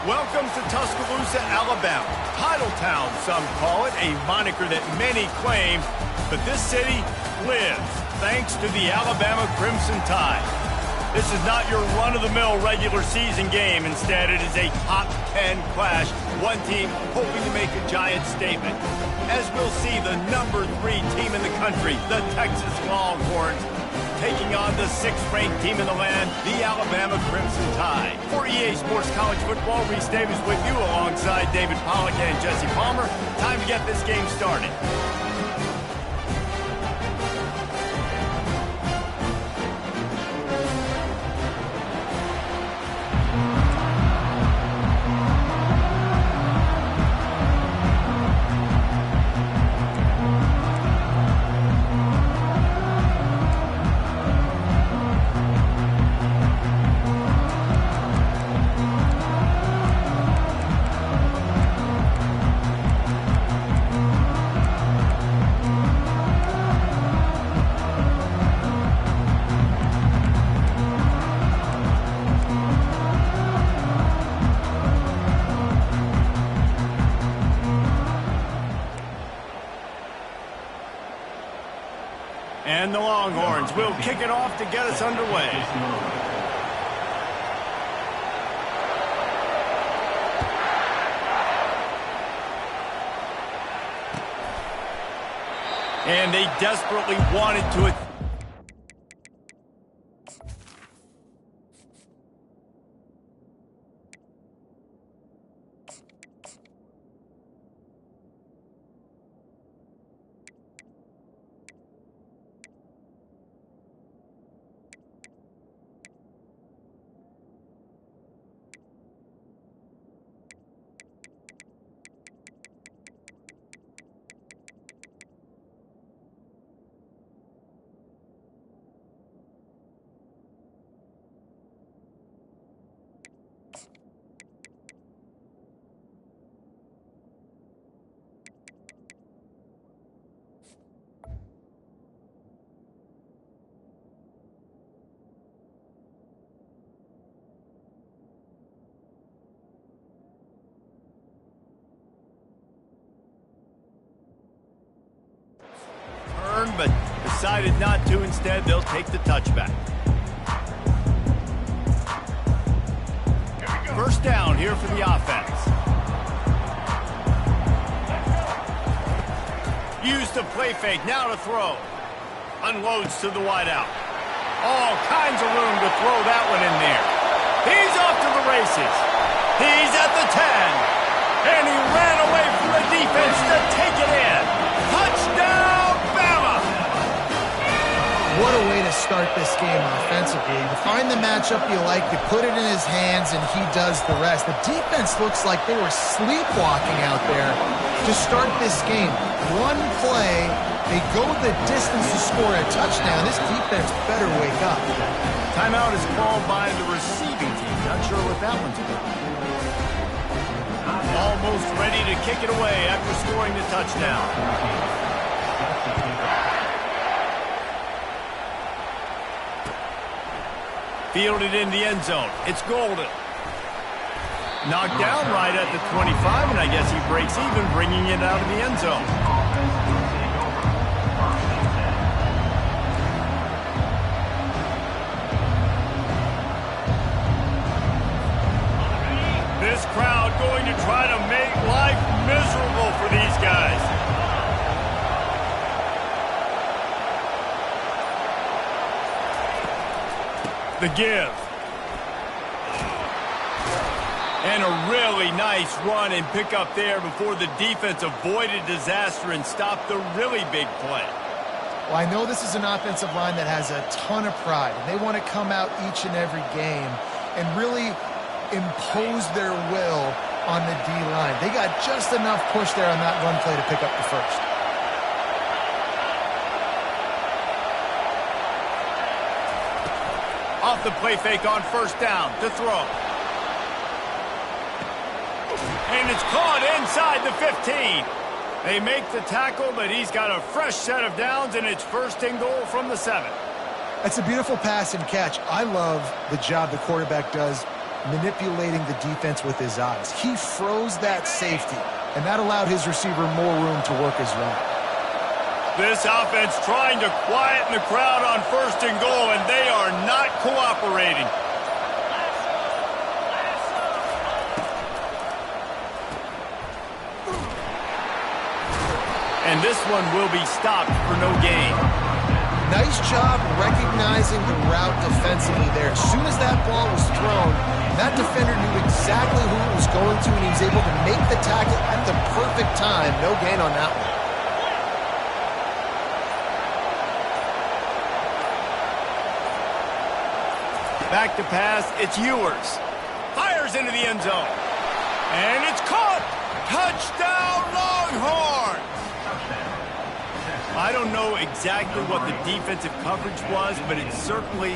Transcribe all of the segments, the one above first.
Welcome to Tuscaloosa, Alabama. Title Town, some call it, a moniker that many claim, but this city lives thanks to the Alabama Crimson Tide. This is not your run-of-the-mill regular season game. Instead, it is a top 10 clash, one team hoping to make a giant statement. As we'll see, the number 3 team in the country, the Texas Longhorns, taking on the 6th-ranked team in the land, the Alabama Crimson Tide. For EA Sports College Football, Reese Davis with you alongside David Pollack and Jesse Palmer. Time to get this game started. And the Longhorns will kick it off to get us underway. And they desperately wanted to... but decided not to. Instead, they'll take the touchback. First down here for the offense. Use the play fake, now to throw. Unloads to the wideout. All kinds of room to throw that one in there. He's off to the races. He's at the 10. And he ran away from the defense to take it in. Touchdown! What a way to start this game offensively. You find the matchup you like, you put it in his hands, and he does the rest. The defense looks like they were sleepwalking out there to start this game. One play, they go the distance to score a touchdown. This defense better wake up. Timeout is called by the receiving team. Not sure what that one's about. Almost ready to kick it away after scoring the touchdown. Fielded in the end zone. It's Golden. Knocked down right at the 25, and I guess he breaks even, bringing it out of the end zone. This crowd going to try to make life miserable for these guys. The give. And a really nice run and pick up there before the defense avoided disaster and stopped the really big play. Well, I know this is an offensive line that has a ton of pride, and they want to come out each and every game and really impose their will on the D-line. They got just enough push there on that run play to pick up the first. Off the play fake on first down to throw. And it's caught inside the 15. They make the tackle, but he's got a fresh set of downs, and it's first and goal from the 7. That's a beautiful pass and catch. I love the job the quarterback does manipulating the defense with his eyes. He froze that safety, and that allowed his receiver more room to work his route. This offense trying to quieten the crowd on 1st and goal, and they are not cooperating. And this one will be stopped for no gain. Nice job recognizing the route defensively there. As soon as that ball was thrown, that defender knew exactly who it was going to, and he was able to make the tackle at the perfect time. No gain on that one. Back to pass, it's Ewers. Fires into the end zone. And it's caught! Touchdown, Longhorns! I don't know exactly what the defensive coverage was, but it certainly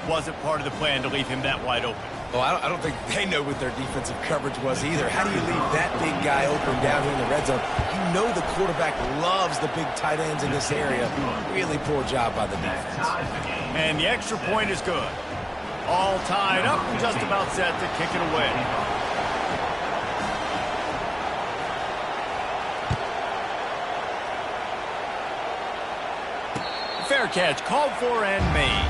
wasn't part of the plan to leave him that wide open. Well, I don't think they know what their defensive coverage was either. How do you leave that big guy open down here in the red zone? You know the quarterback loves the big tight ends in this area. Really poor job by the defense. And the extra point is good. All tied up and just about set to kick it away. Fair catch called for and made.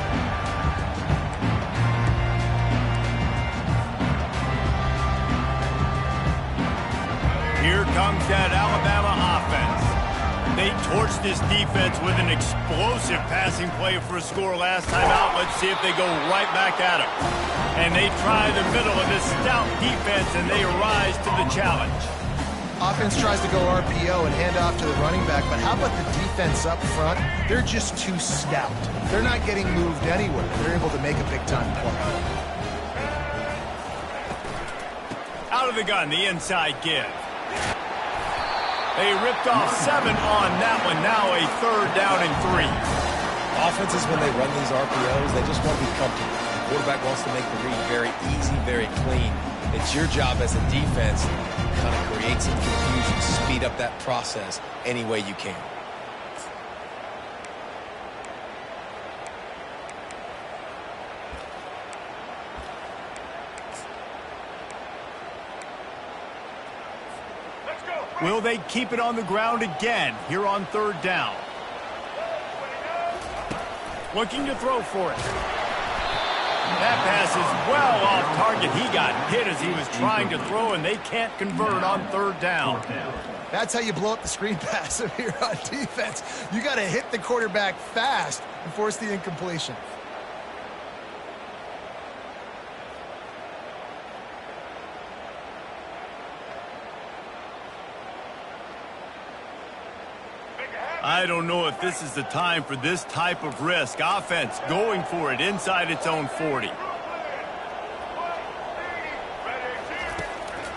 Here comes that Alabama offense. They torched this defense with an explosive passing play for a score last time out. Let's see if they go right back at him. And they try the middle of this stout defense, and they rise to the challenge. Offense tries to go RPO and hand off to the running back, but how about the defense up front? They're just too stout. They're not getting moved anywhere. They're able to make a big-time play. Out of the gun, the inside give. They ripped off 7 on that one. Now a 3rd down and 3. Offenses, when they run these RPOs, they just want to be comfortable. The quarterback wants to make the read very easy, very clean. It's your job as a defense to kind of create some confusion, speed up that process any way you can. Will they keep it on the ground again here on 3rd down? Looking to throw for it. That pass is well off target. He got hit as he was trying to throw, and they can't convert on 3rd down. That's how you blow up the screen pass here on defense. You got to hit the quarterback fast and force the incompletion. I don't know if this is the time for this type of risk. Offense going for it inside its own 40.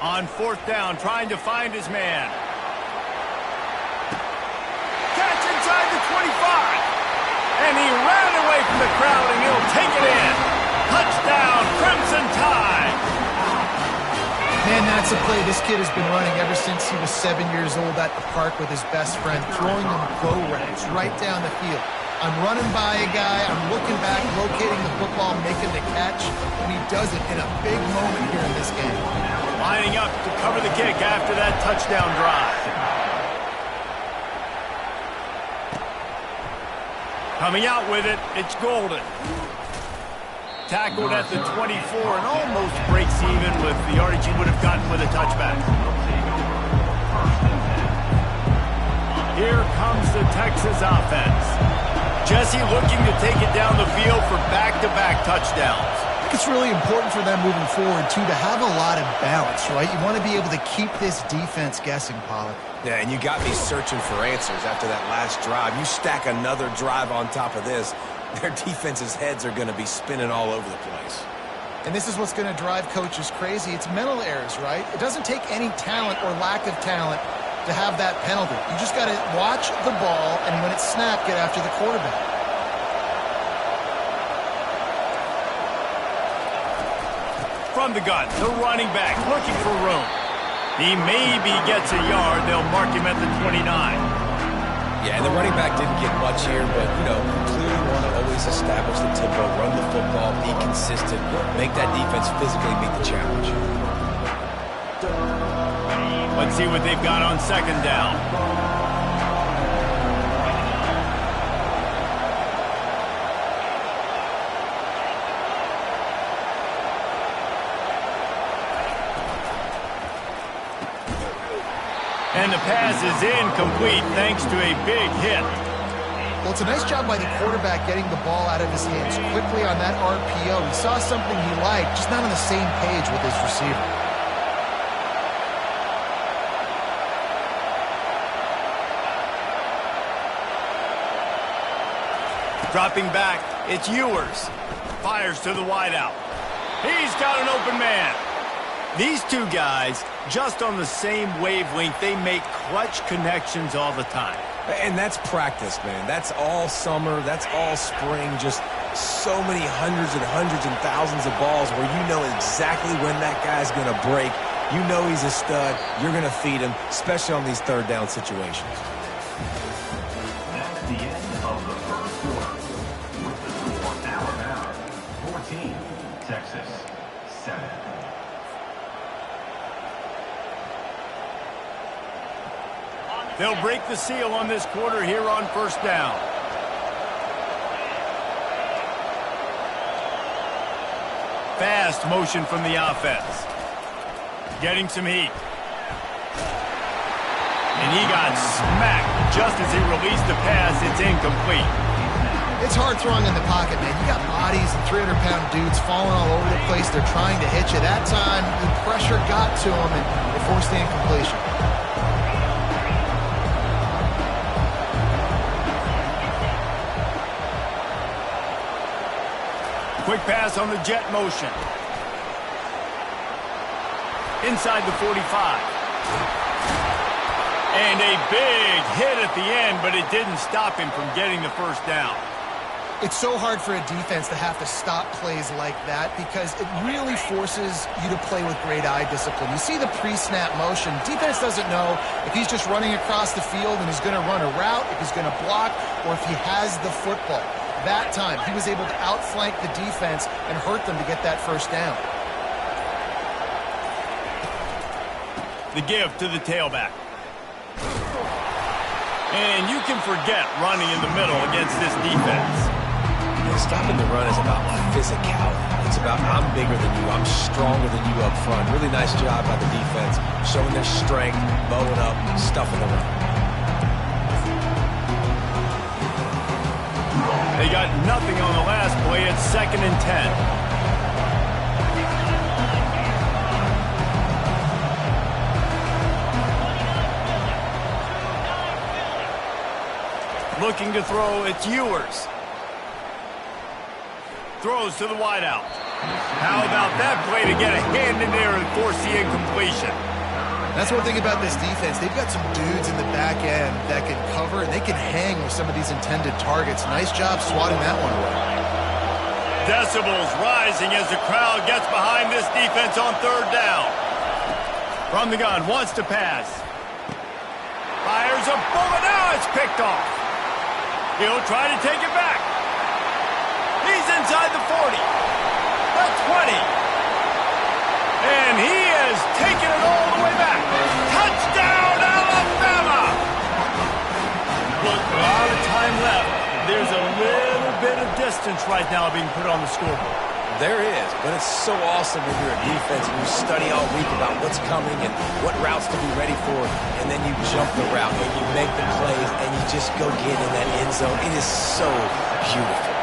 On 4th down, trying to find his man. Catch inside the 25. And he ran away from the crowd, and he'll take it in. Touchdown, Crimson Tide. Man, that's a play this kid has been running ever since he was 7 years old at the park with his best friend, throwing them go routes right down the field. I'm running by a guy, I'm looking back, locating the football, making the catch, and he does it in a big moment here in this game. Lining up to cover the kick after that touchdown drive. Coming out with it, it's Golden. Tackled at the 24 and almost breaks even with the yardage he would have gotten with a touchback. Here comes the Texas offense. Jesse looking to take it down the field for back-to-back touchdowns. I think it's really important for them moving forward, too, to have a lot of balance, right? You want to be able to keep this defense guessing, Pollard. Yeah, and you got me searching for answers after that last drive. You stack another drive on top of this, their defense's heads are going to be spinning all over the place. And this is what's going to drive coaches crazy. It's mental errors, right? It doesn't take any talent or lack of talent to have that penalty. You just got to watch the ball, and when it's snapped, get after the quarterback. From the gun, the running back looking for room. He maybe gets a yard. They'll mark him at the 29. Yeah, and the running back didn't get much here, but, you know, you clearly want to always establish the tempo, run the football, be consistent, make that defense physically meet the challenge. Let's see what they've got on second down. And the pass is incomplete thanks to a big hit. Well, it's a nice job by the quarterback getting the ball out of his hands quickly on that RPO. He saw something he liked, just not on the same page with his receiver. Dropping back, it's Ewers. Fires to the wideout. He's got an open man. These two guys, just on the same wavelength, they make clutch connections all the time. And that's practice, man. That's all summer. That's all spring. Just so many hundreds and thousands of balls where you know exactly when that guy's going to break. You know he's a stud. You're going to feed him, especially on these third down situations. That's the end of the first quarter. With the score, Alabama 14, Texas 7. They'll break the seal on this quarter here on first down. Fast motion from the offense. Getting some heat. And he got smacked just as he released the pass. It's incomplete. It's hard throwing in the pocket, man. You got bodies and 300-pound dudes falling all over the place. They're trying to hit you. That time, the pressure got to him, and it forced the incompletion. Quick pass on the jet motion. Inside the 45. And a big hit at the end, but it didn't stop him from getting the first down. It's so hard for a defense to have to stop plays like that because it really forces you to play with great eye discipline. You see the pre-snap motion. Defense doesn't know if he's just running across the field and he's going to run a route, if he's going to block, or if he has the football. That time, he was able to outflank the defense and hurt them to get that first down. The give to the tailback. And you can forget running in the middle against this defense. Stopping the run is about physicality. It's about I'm bigger than you, I'm stronger than you up front. Really nice job by the defense, showing their strength, bowing up, stuffing the run. They got nothing on the last play. It's 2nd and 10. Looking to throw, it's Ewers. Throws to the wideout. How about that play to get a hand in there and force the incompletion? That's one thing about this defense. They've got some dudes in the back end that can cover, and they can hang with some of these intended targets. Nice job swatting that one away. Decibels rising as the crowd gets behind this defense on third down. From the gun, wants to pass. Fires a bullet. Now it's picked off. He'll try to take it back. He's inside the 40. The 20. And he has taken it all the way back. Touchdown, Alabama! Look, a lot of time left. There's a little bit of distance right now being put on the scoreboard. There is, but it's so awesome when you're a defense and you study all week about what's coming and what routes to be ready for, and then you jump the route and you make the plays and you just go get in that end zone. It is so beautiful.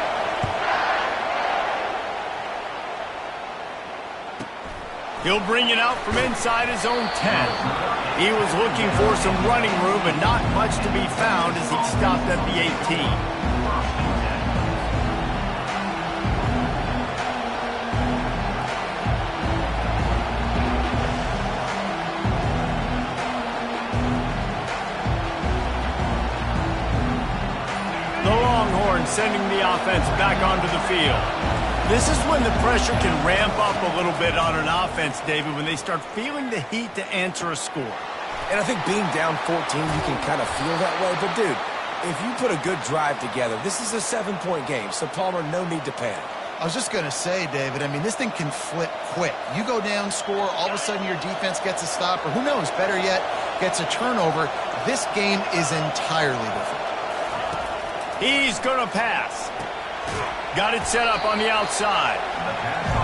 He'll bring it out from inside his own 10. He was looking for some running room, but not much to be found as he stopped at the 18. Sending the offense back onto the field. This is when the pressure can ramp up a little bit on an offense, David, when they start feeling the heat to answer a score. And I think being down 14, you can kind of feel that way. But, dude, if you put a good drive together, this is a 7-point game, so Palmer, no need to panic. I was just going to say, David, I mean, this thing can flip quick. You go down, score, all of a sudden your defense gets a stop, or who knows, better yet, gets a turnover. This game is entirely different. He's going to pass. Got it set up on the outside.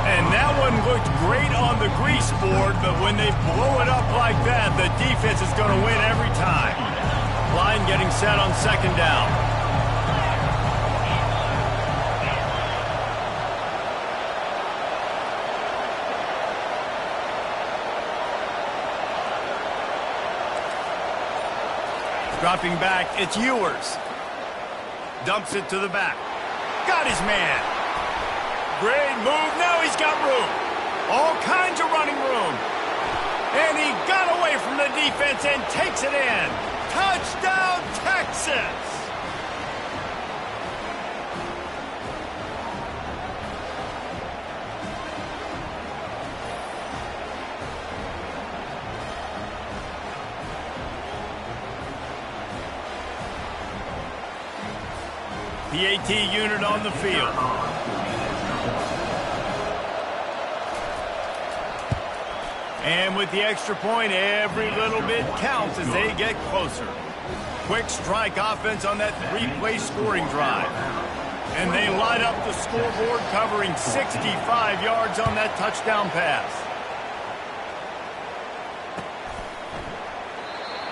And that one looked great on the grease board, but when they blow it up like that, the defense is going to win every time. Line getting set on second down. Dropping back, it's Ewers. Dumps it to the back. Got his man. Great move. Now he's got room. All kinds of running room. And he got away from the defense and takes it in. Touchdown, Texas! PAT unit on the field. And with the extra point, every little bit counts as they get closer. Quick strike offense on that 3-play scoring drive. And they light up the scoreboard, covering 65 yards on that touchdown pass.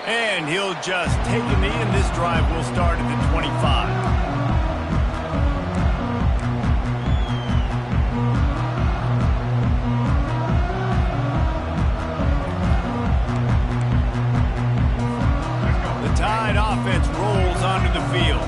And he'll just take a knee, and this drive will start at the 25. Offense rolls onto the field.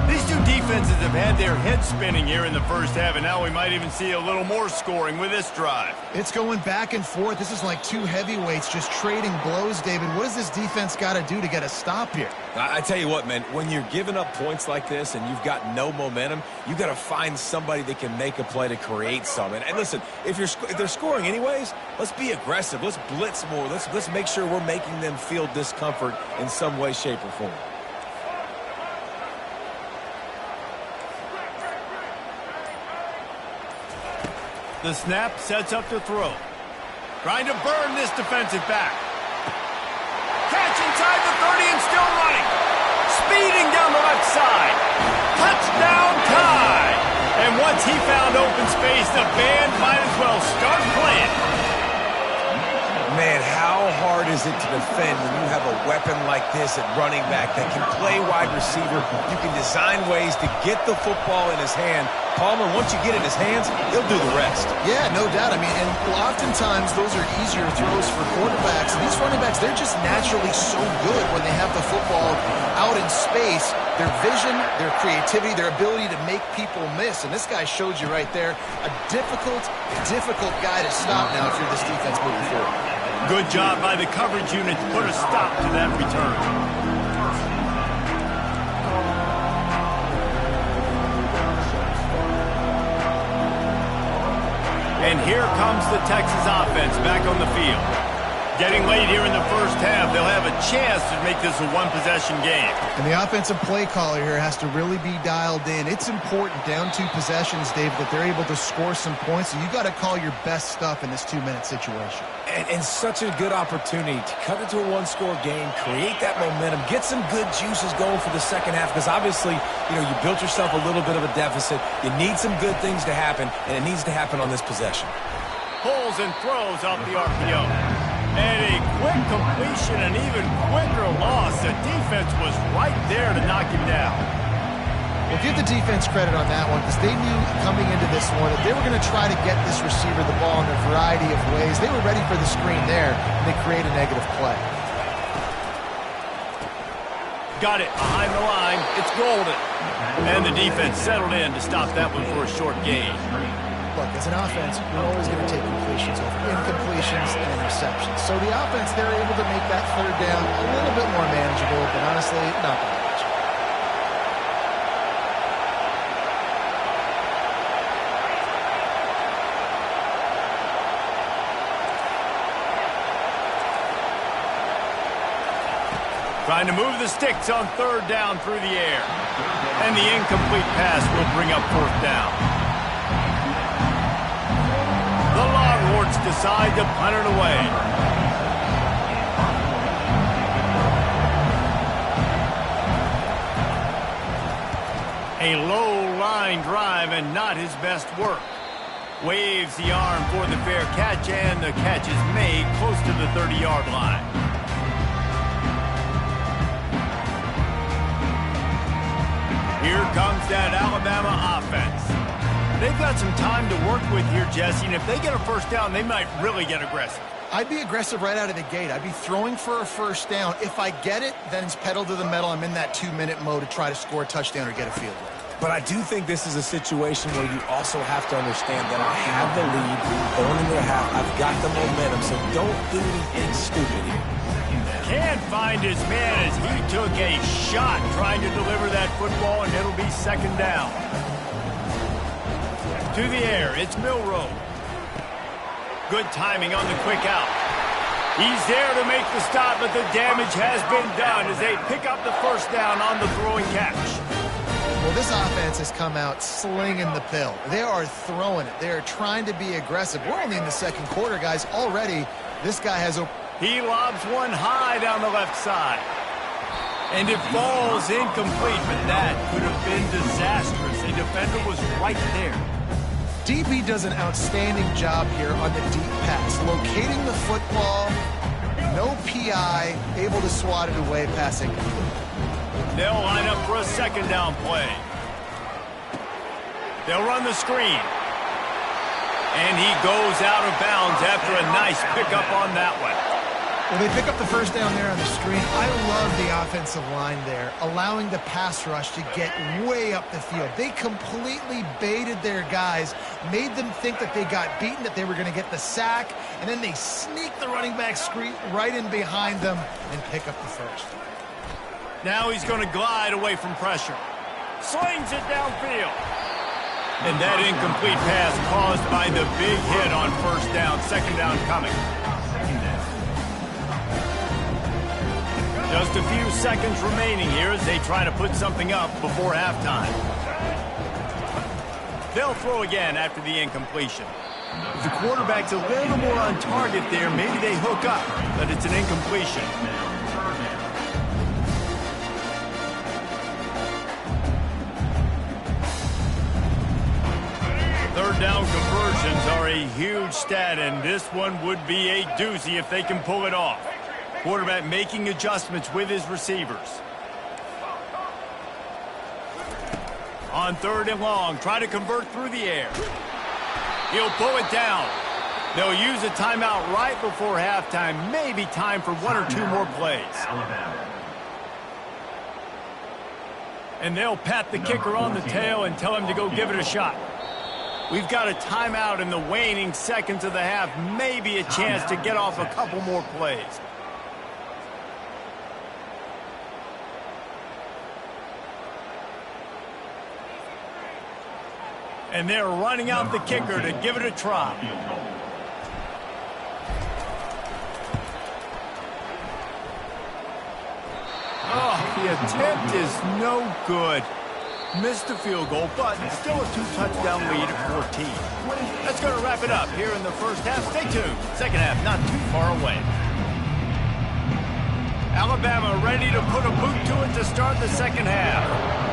These two defenses have had their heads spinning here in the first half, and now we might even see a little more scoring with this drive. It's going back and forth. This is like two heavyweights just trading blows, David. What does this defense got to do to get a stop here? I tell you what, man, when you're giving up points like this and you've got no momentum, you got to find somebody that can make a play to create something. And listen, if they're scoring anyways, let's be aggressive. Let's blitz more. Let's make sure we're making them feel discomfort in some way, shape, or form. The snap sets up the throw. Trying to burn this defensive back. Catch inside the 30 and still running. Speeding down the left side. Touchdown tie. And once he found open space, the band might as well start playing. Man, how hard is it to defend when you have a weapon like this at running back that can play wide receiver? You can design ways to get the football in his hand. Palmer, once you get it in his hands, he'll do the rest. Yeah, no doubt. I mean, and oftentimes those are easier throws for quarterbacks. And these running backs, they're just naturally so good when they have the football out in space. Their vision, their creativity, their ability to make people miss. And this guy showed you right there, a difficult guy to stop now if you're this defense moving forward. Good job by the coverage unit to put a stop to that return. And here comes the Texas offense back on the field. Getting late here in the first half, they'll have a chance to make this a one-possession game. And the offensive play caller here has to really be dialed in. It's important down 2 possessions, David, that they're able to score some points. So you got to call your best stuff in this 2-minute situation. And such a good opportunity to cut into a one-score game, create that momentum, get some good juices going for the second half, because obviously, you know, you built yourself a little bit of a deficit. You need some good things to happen, and it needs to happen on this possession. Pulls and throws off the RPO. And a quick completion, an even quicker loss. The defense was right there to knock him down. Well, give the defense credit on that one, because they knew coming into this one that they were going to try to get this receiver the ball in a variety of ways. They were ready for the screen there, and they create a negative play. Got it behind the line. It's golden. And the defense settled in to stop that one for a short gain. Look, as an offense, you're always going to take completions over incompletions and interceptions. So the offense, they're able to make that third down a little bit more manageable, but honestly, not that much. Trying to move the sticks on third down through the air. And the incomplete pass will bring up fourth down. The Longhorns decide to punt it away. A low line drive and not his best work. Waves the arm for the fair catch, and the catch is made close to the 30-yard line. Here comes that Alabama offense. They've got some time to work with here, Jesse, and if they get a first down, they might really get aggressive. I'd be aggressive right out of the gate. I'd be throwing for a first down. If I get it, then it's pedal to the metal. I'm in that 2-minute mode to try to score a touchdown or get a field goal. But I do think this is a situation where you also have to understand that I have the lead going into the half. I've got the momentum, so don't do anything stupid here. Can't find his man as he took a shot trying to deliver that football, and it'll be second down. To the air, it's Milroe. Good timing on the quick out. He's there to make the stop, but the damage has been done as they pick up the first down on the throwing catch. Well, this offense has come out slinging the pill. They are throwing it. They are trying to be aggressive. We're only in the second quarter, guys. Already, this guy has a... He lobs one high down the left side. And it falls incomplete, but that could have been disastrous. A defender was right there. DB does an outstanding job here on the deep pass. Locating the football, no PI, able to swat it away, passing. They'll line up for a second down play. They'll run the screen. And he goes out of bounds after a nice pickup on that one. Well, they pick up the first down there on the screen. I love the offensive line there, allowing the pass rush to get way up the field. They completely baited their guys, made them think that they got beaten, that they were going to get the sack, and then they sneak the running back screen right in behind them and pick up the first. Now he's going to glide away from pressure. Slings it downfield. And that incomplete pass caused by the big hit on first down. Second down coming. Just a few seconds remaining here as they try to put something up before halftime. They'll throw again after the incompletion. If the quarterback's a little more on target there, maybe they hook up, but it's an incompletion. Third down conversions are a huge stat, and this one would be a doozy if they can pull it off. Quarterback making adjustments with his receivers. On third and long, try to convert through the air. He'll pull it down. They'll use a timeout right before halftime. Maybe time for one or two more plays. And they'll pat the kicker on the tail and tell him to go give it a shot. We've got a timeout in the waning seconds of the half. Maybe a chance to get off a couple more plays. And they're running out the kicker to give it a try. Oh, the attempt is no good. Missed the field goal, but still a two-touchdown lead at 14. That's going to wrap it up here in the first half. Stay tuned. Second half not too far away. Alabama ready to put a boot to it to start the second half.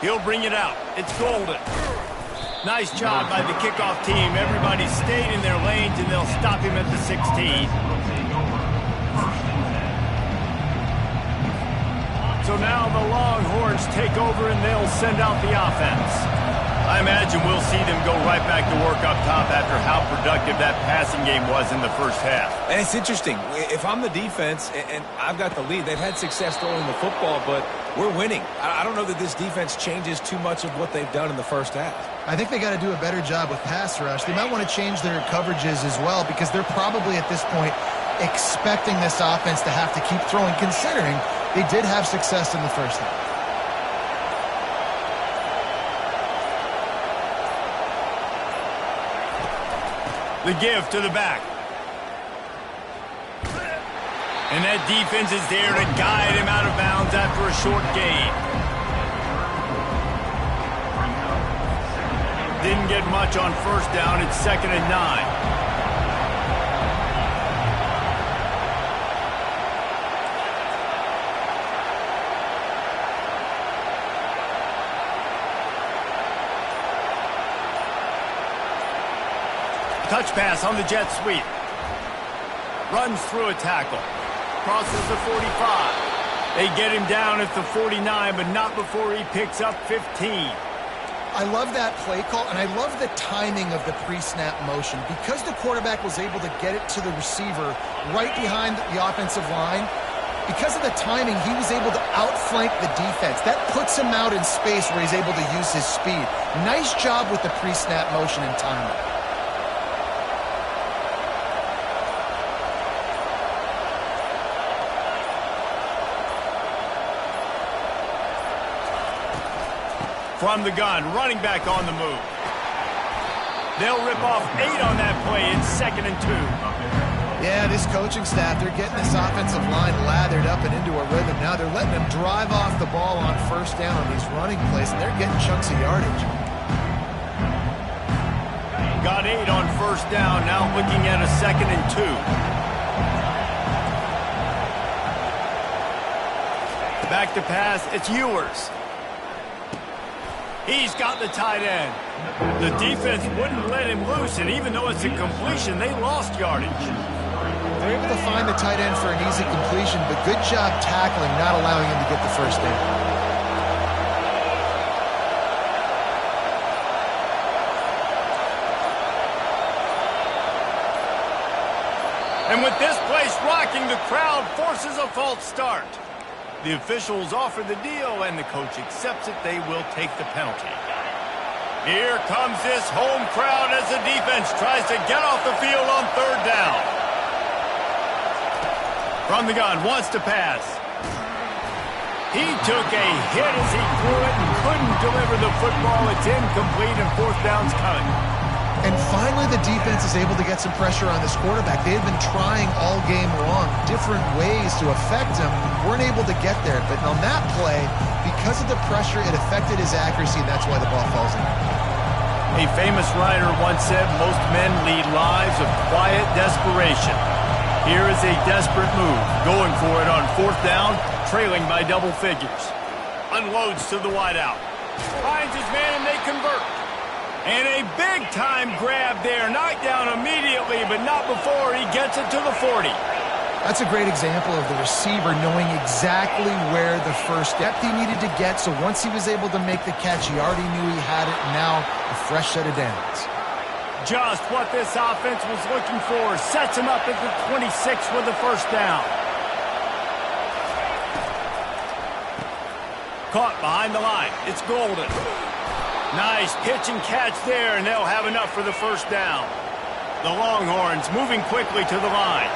He'll bring it out. It's Golden. Nice job by the kickoff team. Everybody stayed in their lanes, and they'll stop him at the 16. So now the Longhorns take over, and they'll send out the offense. I imagine we'll see them go right back to work up top after how productive that passing game was in the first half. And it's interesting. If I'm the defense and I've got the lead, they've had success throwing the football, but we're winning. I don't know that this defense changes too much of what they've done in the first half. I think they got to do a better job with pass rush. They might want to change their coverages as well, because they're probably at this point expecting this offense to have to keep throwing, considering they did have success in the first half. The give to the back. And that defense is there to guide him out of bounds after a short gain. Didn't get much on first down. It's 2nd and 9. Touch pass on the jet sweep. Runs through a tackle. Crosses the 45. They get him down at the 49, but not before he picks up 15. I love that play call, and I love the timing of the pre-snap motion. Because the quarterback was able to get it to the receiver right behind the offensive line, because of the timing, he was able to outflank the defense. That puts him out in space where he's able to use his speed. Nice job with the pre-snap motion and timing. From the gun, running back on the move. They'll rip off 8 on that play. It's 2nd and 2. Yeah, this coaching staff, they're getting this offensive line lathered up and into a rhythm. Now they're letting them drive off the ball on first down on these running plays, and they're getting chunks of yardage. Got 8 on first down, now looking at a 2nd and 2. Back to pass, it's Ewers. He's got the tight end. The defense wouldn't let him loose, and even though it's a completion, they lost yardage. They're able to find the tight end for an easy completion, but good job tackling, not allowing him to get the first down. And with this place rocking, the crowd forces a false start. The officials offer the deal, and the coach accepts it. They will take the penalty. Here comes this home crowd as the defense tries to get off the field on 3rd down. From the gun, wants to pass. He took a hit as he threw it and couldn't deliver the football. It's incomplete, and 4th down's coming. And finally, the defense is able to get some pressure on this quarterback. They had been trying all game long different ways to affect him. Weren't able to get there. But on that play, because of the pressure, it affected his accuracy, and that's why the ball falls in. A famous writer once said, most men lead lives of quiet desperation. Here is a desperate move, going for it on 4th down, trailing by double figures. Unloads to the wideout. Finds his man, and they convert. And a big-time grab there. Knocked down immediately, but not before he gets it to the 40. That's a great example of the receiver knowing exactly where the first step he needed to get. So once he was able to make the catch, he already knew he had it. And now a fresh set of downs. Just what this offense was looking for. Sets him up at the 26 with the first down. Caught behind the line. It's Golden. Nice pitch and catch there, and they'll have enough for the first down. The Longhorns moving quickly to the line.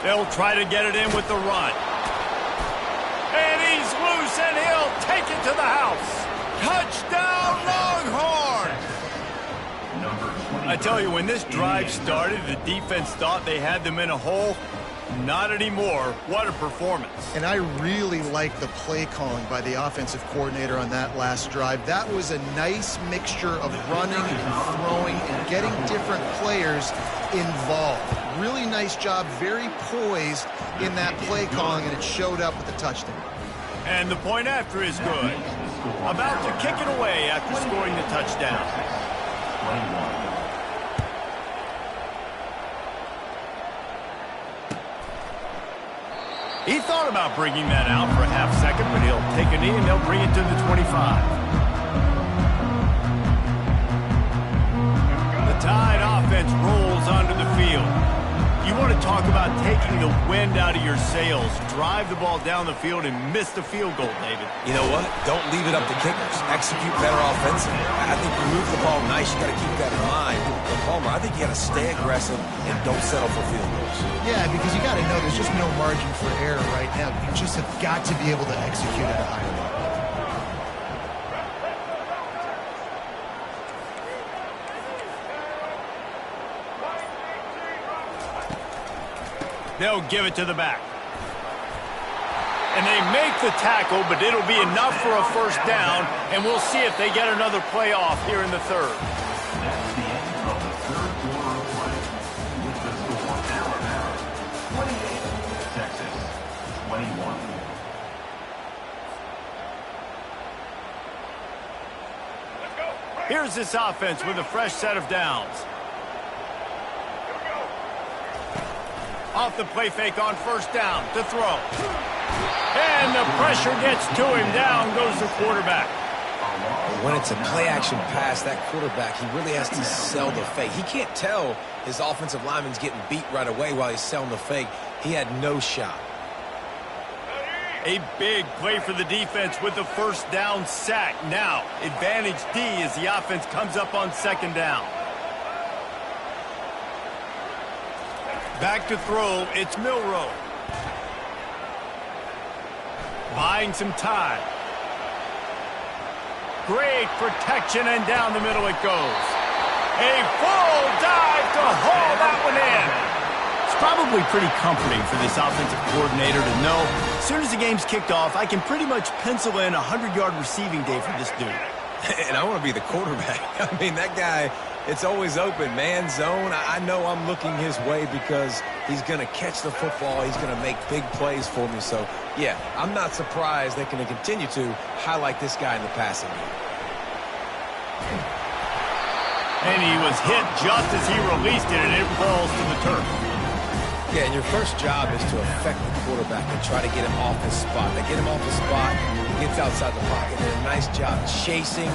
They'll try to get it in with the run. And he's loose, and he'll take it to the house. Touchdown, Longhorns! I tell you, when this drive started, the defense thought they had them in a hole. Not anymore. What a performance. And I really like the play calling by the offensive coordinator on that last drive. That was a nice mixture of running and throwing and getting different players involved. Really nice job, very poised in that play calling, and it showed up with the touchdown. And the point after is good. About to kick it away after scoring the touchdown. 21. He thought about bringing that out for a half second, but he'll take a knee and they'll bring it to the 25. The Tide offense rolls onto the field. You want to talk about taking the wind out of your sails. Drive the ball down the field and miss the field goal, David. You know what? Don't leave it up to kickers. Execute better offensively. I think you move the ball nice. You got to keep that in mind. But Palmer, I think you got to stay aggressive and don't settle for field goals. Yeah, because you got to know know there's just no margin for error right now. You just have got to be able to execute at a high level. They'll give it to the back. And they make the tackle, but it'll be enough for a first down, and we'll see if they get another play off here in the third. That's the end of the third quarter of play. With the score, Alabama 28, Texas 21. Here's this offense with a fresh set of downs. Off the play fake on first down to throw. And the pressure gets to him. Down goes the quarterback. When it's a play-action pass, that quarterback, he really has to sell the fake. He can't tell his offensive lineman's getting beat right away while he's selling the fake. He had no shot. A big play for the defense with the first down sack. Now, advantage D as the offense comes up on second down. Back to throw, it's Milroe. Buying some time. Great protection, and down the middle it goes. A full dive to haul that one in. It's probably pretty comforting for this offensive coordinator to know as soon as the game's kicked off, I can pretty much pencil in a 100-yard receiving day for this dude. And I want to be the quarterback. I mean, that guy, it's always open. Man zone, I know I'm looking his way because he's going to catch the football. He's going to make big plays for me. So, yeah, I'm not surprised they're going to continue to highlight this guy in the passing game. And he was hit just as he released it, and it falls to the turf. Yeah, and your first job is to affect the quarterback and try to get him off his spot. They get him off his spot, he gets outside the pocket. They did a nice job chasing,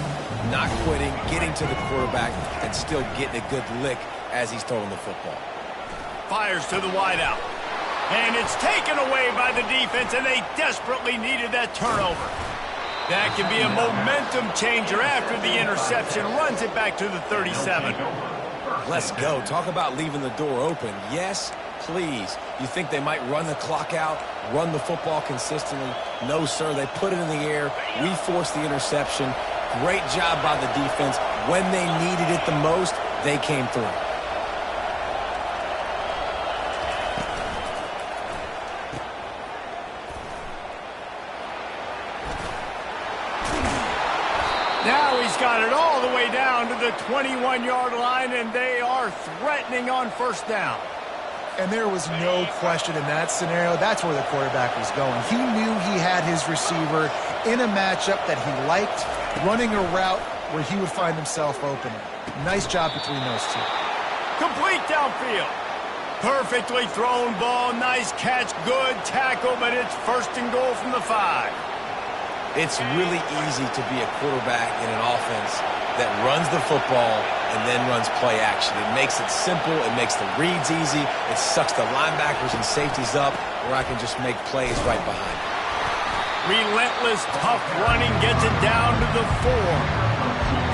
not quitting, getting to the quarterback, and still getting a good lick as he's throwing the football. Fires to the wideout. And it's taken away by the defense, and they desperately needed that turnover. That can be a momentum changer after the interception. Runs it back to the 37. Let's go. Talk about leaving the door open. Yes, please. You think they might run the clock out, run the football consistently? No, sir. They put it in the air. We forced the interception. Great job by the defense. When they needed it the most, they came through. Now he's got it all the way down to the 21-yard line, and they are threatening on first down. And there was no question in that scenario. That's where the quarterback was going. He knew he had his receiver in a matchup that he liked, running a route where he would find himself open. Nice job between those two. Complete downfield. Perfectly thrown ball. Nice catch. Good tackle, but it's first and goal from the 5. It's really easy to be a quarterback in an offense that runs the football and then runs play action. It makes it simple. It makes the reads easy. It sucks the linebackers and safeties up where I can just make plays right behind it. Relentless, tough running gets it down to the 4.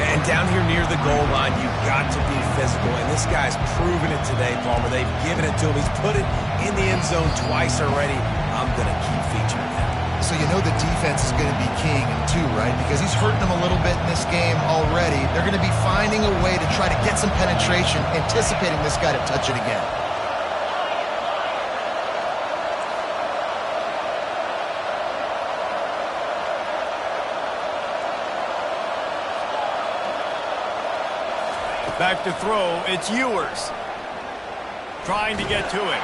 And down here near the goal line, you've got to be physical. And this guy's proven it today, Palmer. They've given it to him. He's put it in the end zone twice already. I'm going to keep featuring that. So you know the defense is going to be keying him too, right? Because he's hurting them a little bit in this game already. They're going to be finding a way to try to get some penetration, anticipating this guy to touch it again. Back to throw, it's Ewers. Trying to get to it.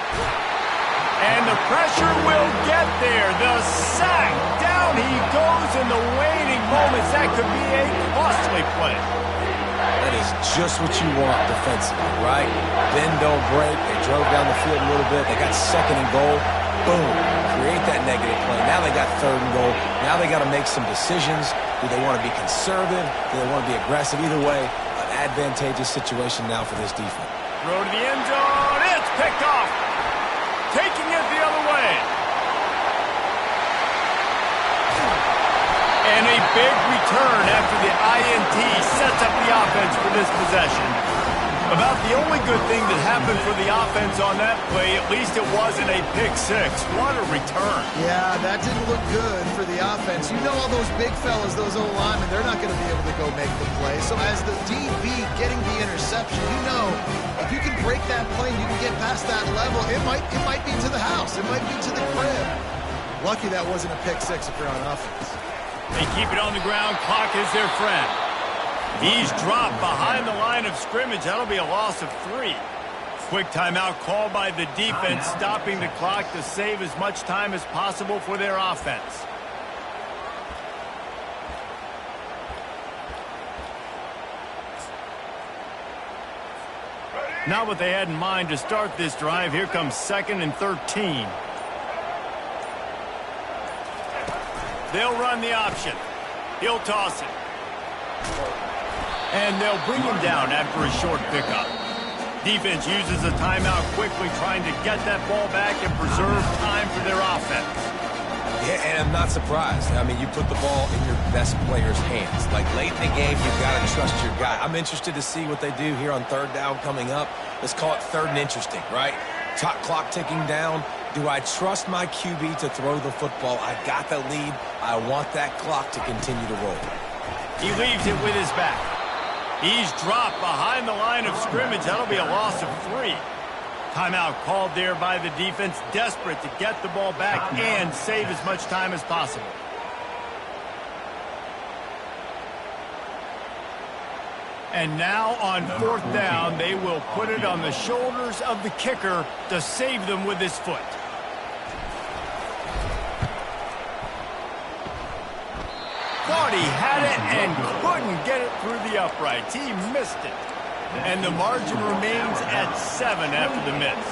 And the pressure will get there. The sack. Down he goes in the waning moments. That could be a costly play. That is just what you want defensively, right? Bend, don't break. They drove down the field a little bit. They got second and goal. Boom. Create that negative play. Now they got third and goal. Now they got to make some decisions. Do they want to be conservative? Do they want to be aggressive? Either way, an advantageous situation now for this defense. Throw to the end zone. It's picked off. Taking it the other way. And a big return after the INT sets up the offense for this possession. About the only good thing that happened for the offense on that play, at least it wasn't a pick six. What a return. Yeah, that didn't look good for the offense. You know all those big fellas, those O-linemen, they're not going to be able to go make the play. So as the DB getting the interception, you know if you can break that plane, you can get past that level, it might be to the house. It might be to the crib. Lucky that wasn't a pick six if you're on offense. They keep it on the ground. Clock is their friend. He's dropped behind the line of scrimmage. That'll be a loss of 3. Quick timeout called by the defense, stopping the clock to save as much time as possible for their offense. Not what they had in mind to start this drive. Here comes 2nd and 13. They'll run the option. He'll toss it. And they'll bring him down after a short pickup. Defense uses a timeout quickly, trying to get that ball back and preserve time for their offense. Yeah, and I'm not surprised. I mean, you put the ball in your best player's hands. Like, late in the game, you've got to trust your guy. I'm interested to see what they do here on 3rd down coming up. Let's call it 3rd and interesting, right? Top clock ticking down. Do I trust my QB to throw the football? I got the lead. I want that clock to continue to roll. He leaves it with his back. He's dropped behind the line of scrimmage. That'll be a loss of 3. Timeout called there by the defense, desperate to get the ball back and save as much time as possible. And now on 4th down, they will put it on the shoulders of the kicker to save them with his foot. Thought he had it and couldn't get it through the uprights. He missed it. And the margin remains at 7 after the miss.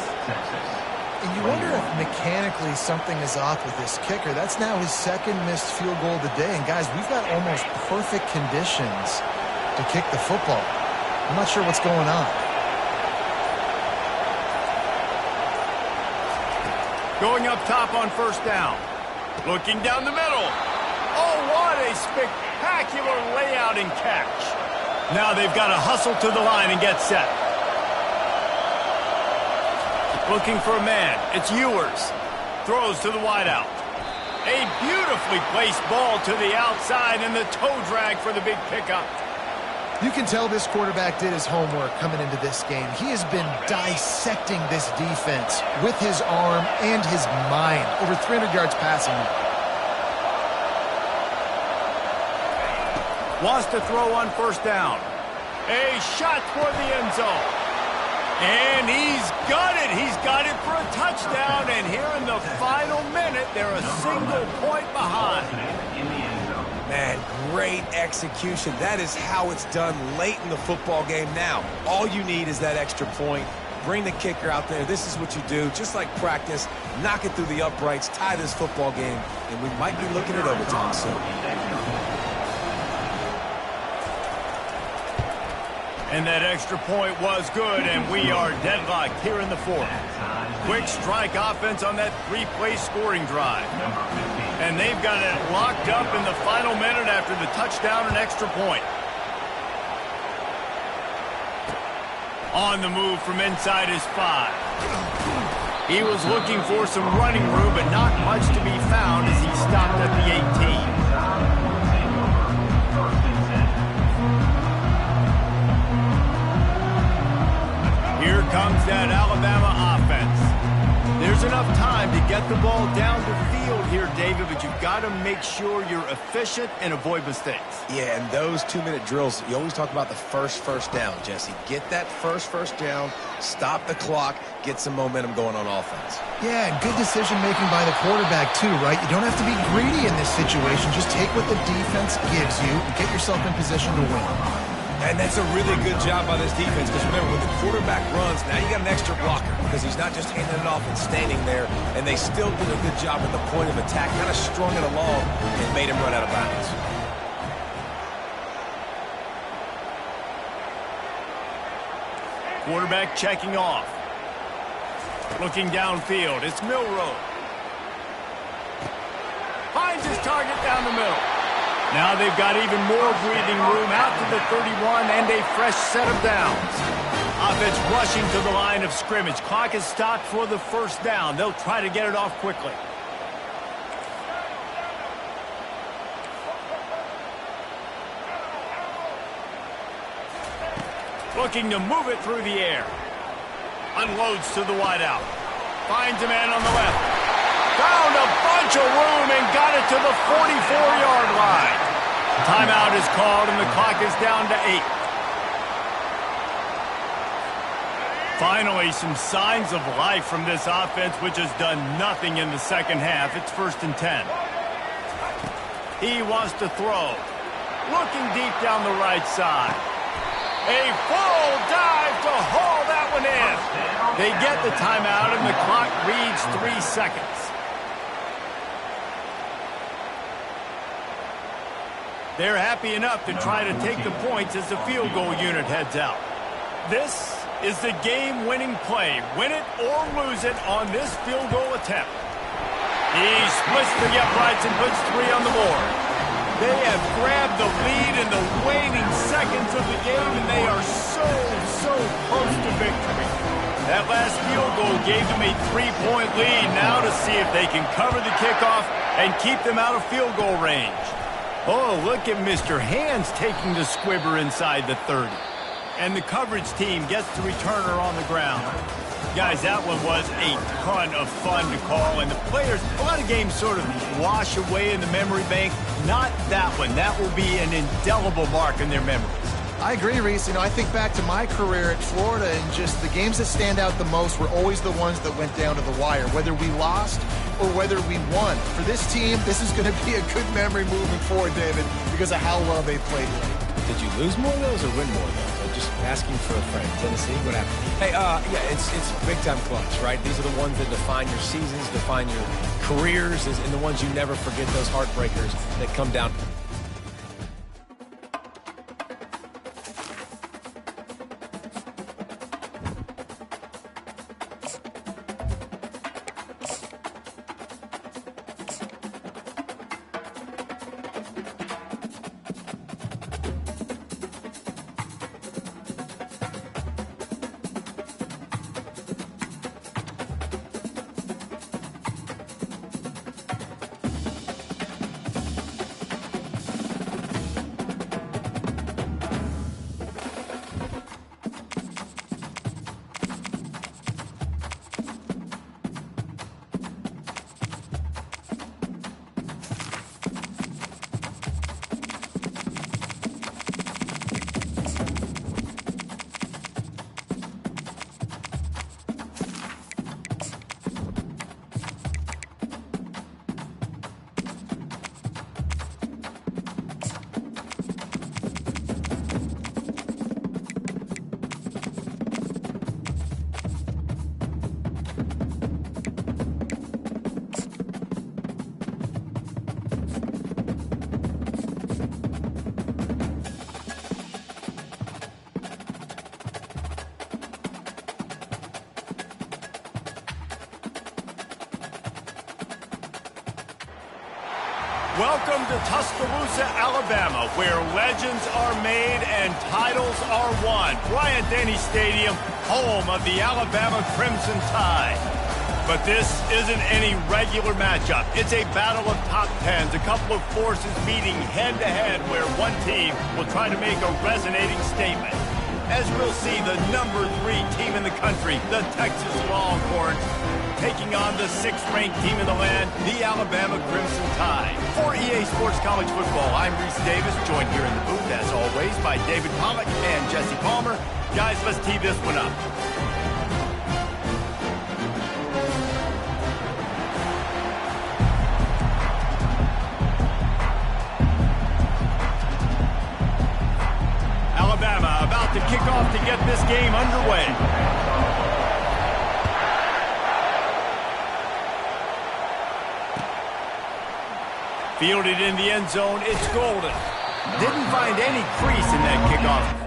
And you wonder if mechanically something is off with this kicker. That's now his 2nd missed field goal of the day. And guys, we've got almost perfect conditions to kick the football. I'm not sure what's going on. Going up top on 1st down. Looking down the middle. Oh, what a spectacular layout and catch. Now they've got to hustle to the line and get set. Looking for a man. It's Ewers. Throws to the wideout. A beautifully placed ball to the outside and the toe drag for the big pickup. You can tell this quarterback did his homework coming into this game. He has been dissecting this defense with his arm and his mind. Over 300 yards passing. Wants to throw on 1st down. A shot toward the end zone. And he's got it. He's got it for a touchdown. And here in the final minute, they're a single point behind. Man, great execution. That is how it's done late in the football game now. All you need is that extra point. Bring the kicker out there. This is what you do. Just like practice, knock it through the uprights, tie this football game, and we might be looking at overtime soon. And that extra point was good, and we are deadlocked here in the 4th. Quick strike offense on that 3-play scoring drive. And they've got it locked up in the final minute after the touchdown and extra point. On the move from inside his 5. He was looking for some running room, but not much to be found as he stopped at the 18. Here comes that Alabama offense. There's enough time to get the ball down the field here, David, but you've got to make sure you're efficient and avoid mistakes. Yeah, and those 2-minute drills, you always talk about the first down, Jesse. Get that first down, stop the clock, get some momentum going on offense. Yeah, and good decision-making by the quarterback, too, right? You don't have to be greedy in this situation. Just take what the defense gives you and get yourself in position to win. And that's a really good job by this defense because remember, when the quarterback runs, now you got an extra blocker because he's not just handing it off and standing there, and they still did a good job at the point of attack, kind of strung it along and made him run out of bounds. Quarterback checking off. Looking downfield, it's Milroe. Finds his target down the middle. Now they've got even more breathing room out to the 31 and a fresh set of downs. Offense rushing to the line of scrimmage. Clock is stopped for the first down. They'll try to get it off quickly. Looking to move it through the air. Unloads to the wideout. Finds a man on the left. Found a bunch of room and got it to the 44-yard line. Timeout is called and the clock is down to 8. Finally, some signs of life from this offense, which has done nothing in the second half. It's 1st and 10. He wants to throw. Looking deep down the right side. A full dive to haul that one in. They get the timeout, and the clock reads 3 seconds. They're happy enough to try to take the points as the field goal unit heads out. This is the game-winning play. Win it or lose it on this field goal attempt. He splits the uprights and puts 3 on the board. They have grabbed the lead in the waning seconds of the game, and they are so close to victory. That last field goal gave them a 3-point lead. Now to see if they can cover the kickoff and keep them out of field goal range. Oh, look at Mr. Hands taking the squibber inside the 30. And the coverage team gets the returner on the ground. Guys, that one was a ton of fun to call, and the players, a lot of games sort of wash away in the memory bank. Not that one. That will be an indelible mark in their memories. I agree, Reese. You know, I think back to my career at Florida, and just the games that stand out the most were always the ones that went down to the wire, whether we lost or whether we won. For this team, this is going to be a good memory moving forward, David, because of how well they played late. Did you lose more of those or win more of those? Just asking for a friend. Tennessee, what happened? Hey, yeah, it's big-time clutch, right? These are the ones that define your seasons, define your careers, and the ones you never forget, those heartbreakers that come down. Welcome to Tuscaloosa, Alabama, where legends are made and titles are won. Bryant-Denny Stadium, home of the Alabama Crimson Tide. But this isn't any regular matchup. It's a battle of top tens, a couple of forces meeting head-to-head where one team will try to make a resonating statement. As we'll see, the number 3 team in the country, the Texas Longhorns, taking on the 6th-ranked team in the land, the Alabama Crimson Tide. For EA Sports College Football, I'm Reese Davis, joined here in the booth, as always, by David Pollack and Jesse Palmer. Guys, let's tee this one up. Alabama about to kick off to get this game underway. Fielded in the end zone, it's Golden. Didn't find any crease in that kickoff.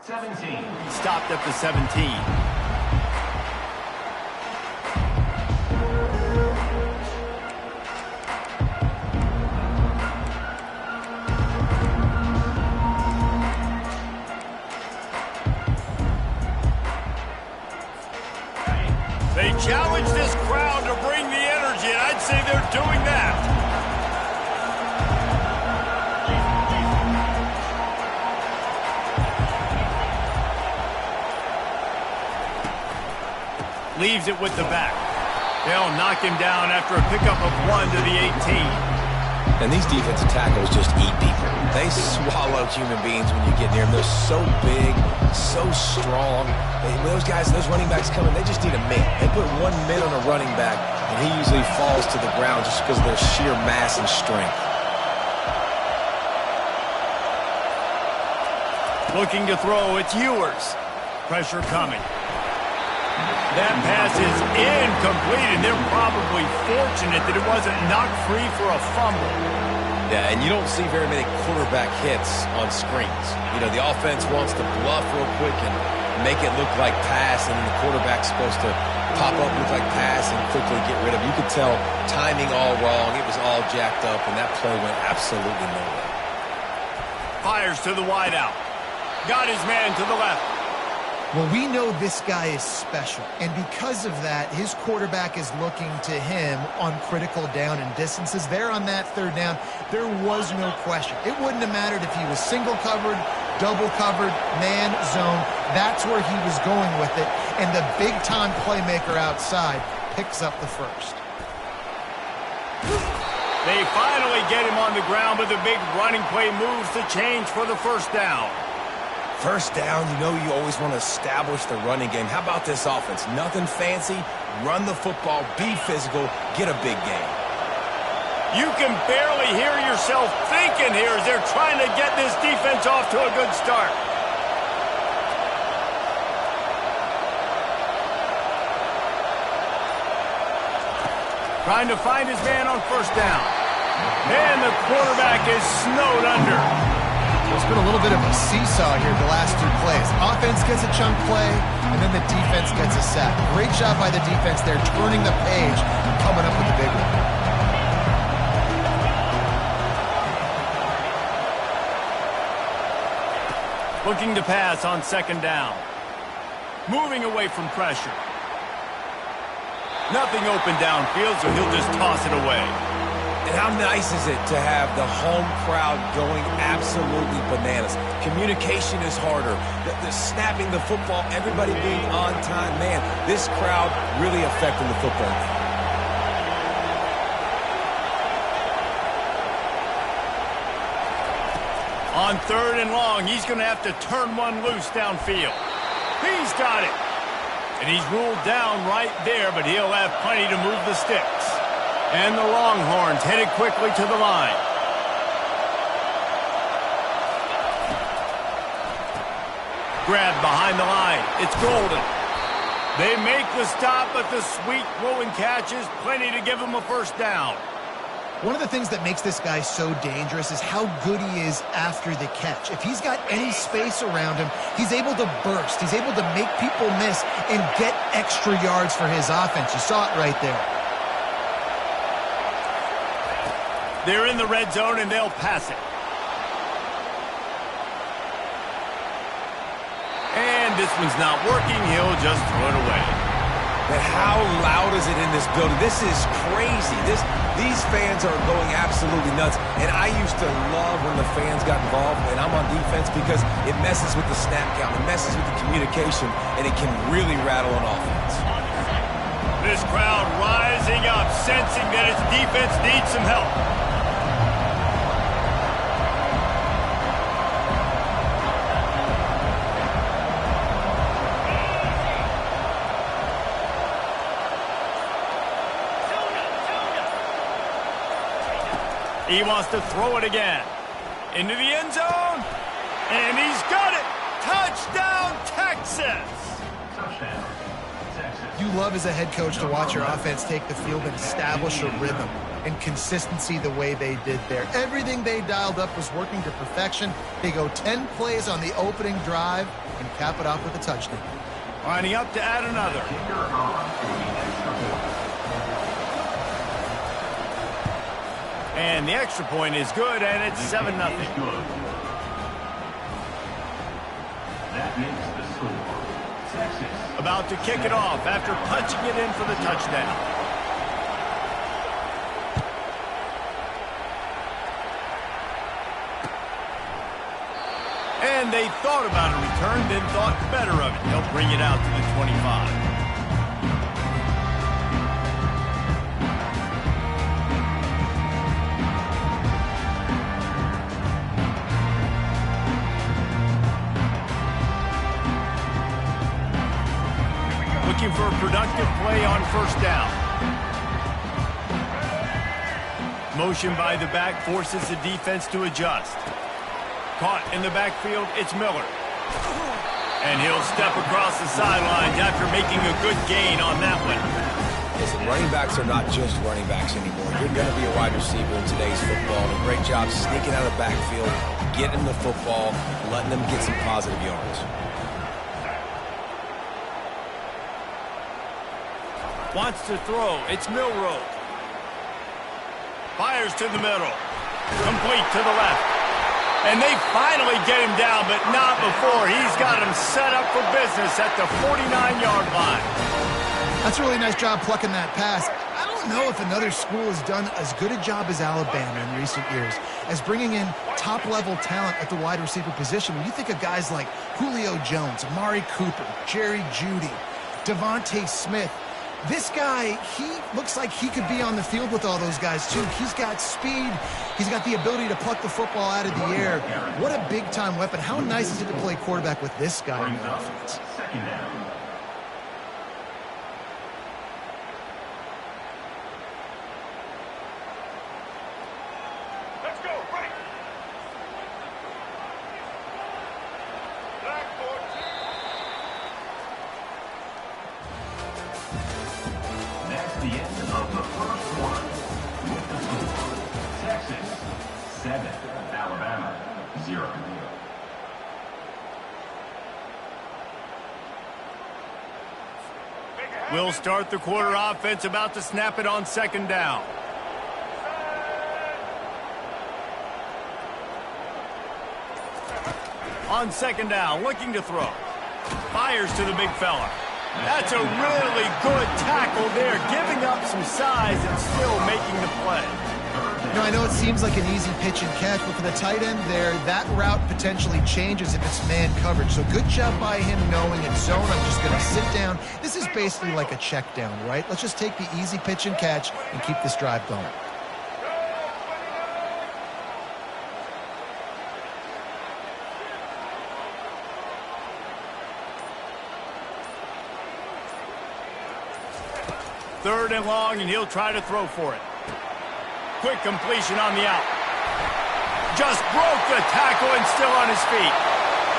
17. Stopped at the 17. They challenge this crowd to bring the energy, and I'd say they're doing that. Leaves it with the back. They'll knock him down after a pickup of 1 to the 18. And these defensive tackles just eat people. They swallow human beings when you get near them. They're so big, so strong. Those guys, those running backs coming, they just need a mitt. They put 1 mitt on a running back, and he usually falls to the ground just because of their sheer mass and strength. Looking to throw, it's Ewers. Pressure coming. That pass is incomplete, and they're probably fortunate that it wasn't knocked free for a fumble. Yeah, and you don't see very many quarterback hits on screens. You know, the offense wants to bluff real quick and make it look like pass, and then the quarterback's supposed to pop up, look like pass, and quickly get rid of it. You could tell timing all wrong. It was all jacked up, and that play went absolutely nowhere. Fires to the wideout. Got his man to the left. Well, we know this guy is special, and because of that, his quarterback is looking to him on critical down and distances. There on that third down, there was no question. It wouldn't have mattered if he was single covered, double covered, man, zone. That's where he was going with it, and the big-time playmaker outside picks up the first. They finally get him on the ground, but the big running play moves the change for the first down. First down, you know you always want to establish the running game. How about this offense? Nothing fancy. Run the football, be physical, get a big gain. You can barely hear yourself thinking here as they're trying to get this defense off to a good start. Trying to find his man on first down. And the quarterback is snowed under. There's been a little bit of a seesaw here the last 2 plays. Offense gets a chunk play, and then the defense gets a sack. Great job by the defense there, turning the page and coming up with the big one. Looking to pass on second down. Moving away from pressure. Nothing open downfield, so he'll just toss it away. And how nice is it to have the home crowd going absolutely bananas? Communication is harder. The snapping the football, everybody being on time. Man, this crowd really affecting the football game. On third and long, he's going to have to turn one loose downfield. He's got it. And he's ruled down right there, but he'll have plenty to move the sticks. And the Longhorns headed quickly to the line. Grabbed behind the line. It's Golden. They make the stop, but the sweet throwing catch is plenty to give them a first down. One of the things that makes this guy so dangerous is how good he is after the catch. If he's got any space around him, he's able to burst. He's able to make people miss and get extra yards for his offense. You saw it right there. They're in the red zone, and they'll pass it. And this one's not working. He'll just throw it away. But how loud is it in this building? This is crazy. These fans are going absolutely nuts. And I used to love when the fans got involved, and I'm on defense because it messes with the snap count. It messes with the communication, and it can really rattle an offense. This crowd rising up, sensing that its defense needs some help. He wants to throw it again. Into the end zone. And he's got it. Touchdown, Texas. Touchdown, Texas. You You love as a head coach to watch your offense take the field and establish a rhythm and consistency the way they did there. Everything they dialed up was working to perfection. They go 10 plays on the opening drive and cap it off with a touchdown. Lining up to add another. And the extra point is good, and it's 7-0. That makes the score. Texas. About to kick it off after punching it in for the touchdown. And they thought about a return, then thought better of it. They'll bring it out to the 25. Looking for a productive play on first down. Motion by the back forces the defense to adjust. Caught in the backfield, it's Miller. And he'll step across the sidelines after making a good gain on that one. Listen, running backs are not just running backs anymore. You're going to be a wide receiver in today's football. And a great job sneaking out of the backfield, getting the football, letting them get some positive yards. Wants to throw. It's Milrow. Fires to the middle. Complete to the left. And they finally get him down, but not before. He's got him set up for business at the 49-yard line. That's a really nice job plucking that pass. I don't know if another school has done as good a job as Alabama in recent years as bringing in top-level talent at the wide receiver position. When you think of guys like Julio Jones, Amari Cooper, Jerry Jeudy, Devontae Smith, this guy, he looks like he could be on the field with all those guys, too. He's got speed. He's got the ability to pluck the football out of the air. What a big-time weapon. How nice is it to play quarterback with this guy in the offense? Second down. Let's go, right. That's the end of the first quarter. With the score, Texas 7, Alabama 0. We'll start the quarter offense, about to snap it on second down. On second down, looking to throw. Fires to the big fella. That's a really good tackle there, giving up some size and still making the play. You know, I know it seems like an easy pitch and catch, but for the tight end there, that route potentially changes if it's man coverage. So good job by him knowing it's zone. I'm just going to sit down. This is basically like a check down, right? Let's just take the easy pitch and catch and keep this drive going. Third and long, and he'll try to throw for it. Quick completion on the out. Just broke the tackle and still on his feet.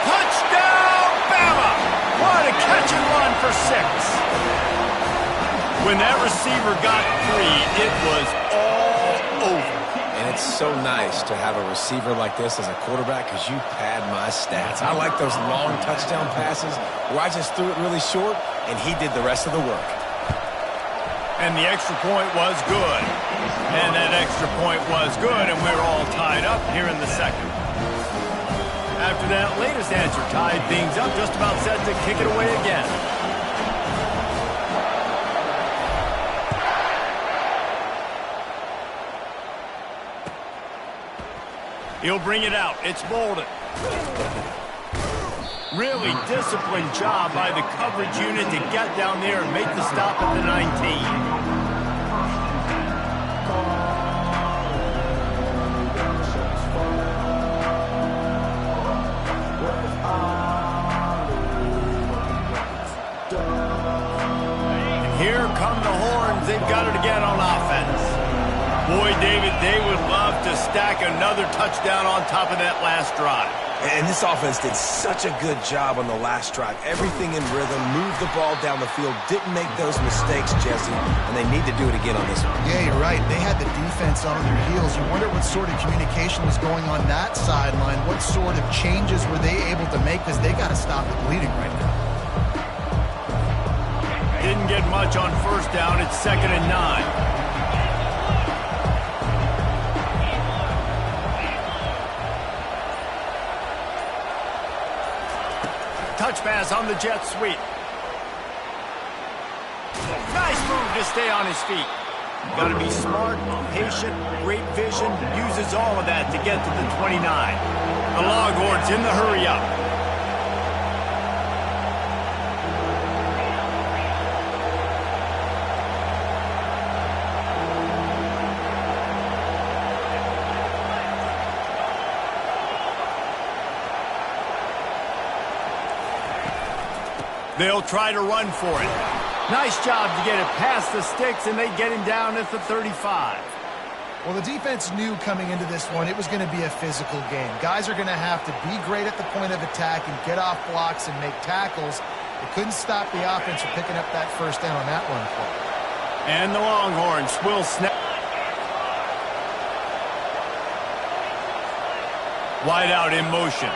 Touchdown, Bama! What a catch and run for 6. When that receiver got free, it was all over. And it's so nice to have a receiver like this as a quarterback because you pad my stats. I like those long touchdown passes where I just threw it really short and he did the rest of the work. And the extra point was good. And that extra point was good, and we're all tied up here in the second. After that latest answer tied things up, just about set to kick it away again. He'll bring it out. It's Bolden. Really disciplined job by the coverage unit to get down there and make the stop at the 19. And here come the horns. They've got it again on offense. Boy, David, they would love to stack another touchdown on top of that last drive. And this offense did such a good job on the last drive. Everything in rhythm, moved the ball down the field, didn't make those mistakes, Jesse, and they need to do it again on this one. Yeah, you're right. They had the defense on their heels. You wonder what sort of communication was going on that sideline. What sort of changes were they able to make, because they got to stop the bleeding right now. Didn't get much on first down. It's 2nd and 9. Touch pass on the jet sweep. Nice move to stay on his feet. Got to be smart, patient, great vision. Uses all of that to get to the 29. The Longhorns in the hurry-up. They'll try to run for it. Nice job to get it past the sticks, and they get him down at the 35. Well, the defense knew coming into this one it was going to be a physical game. Guys are going to have to be great at the point of attack and get off blocks and make tackles. They couldn't stop the offense from picking up that first down on that run play. And the Longhorns will snap. Wide out in motion.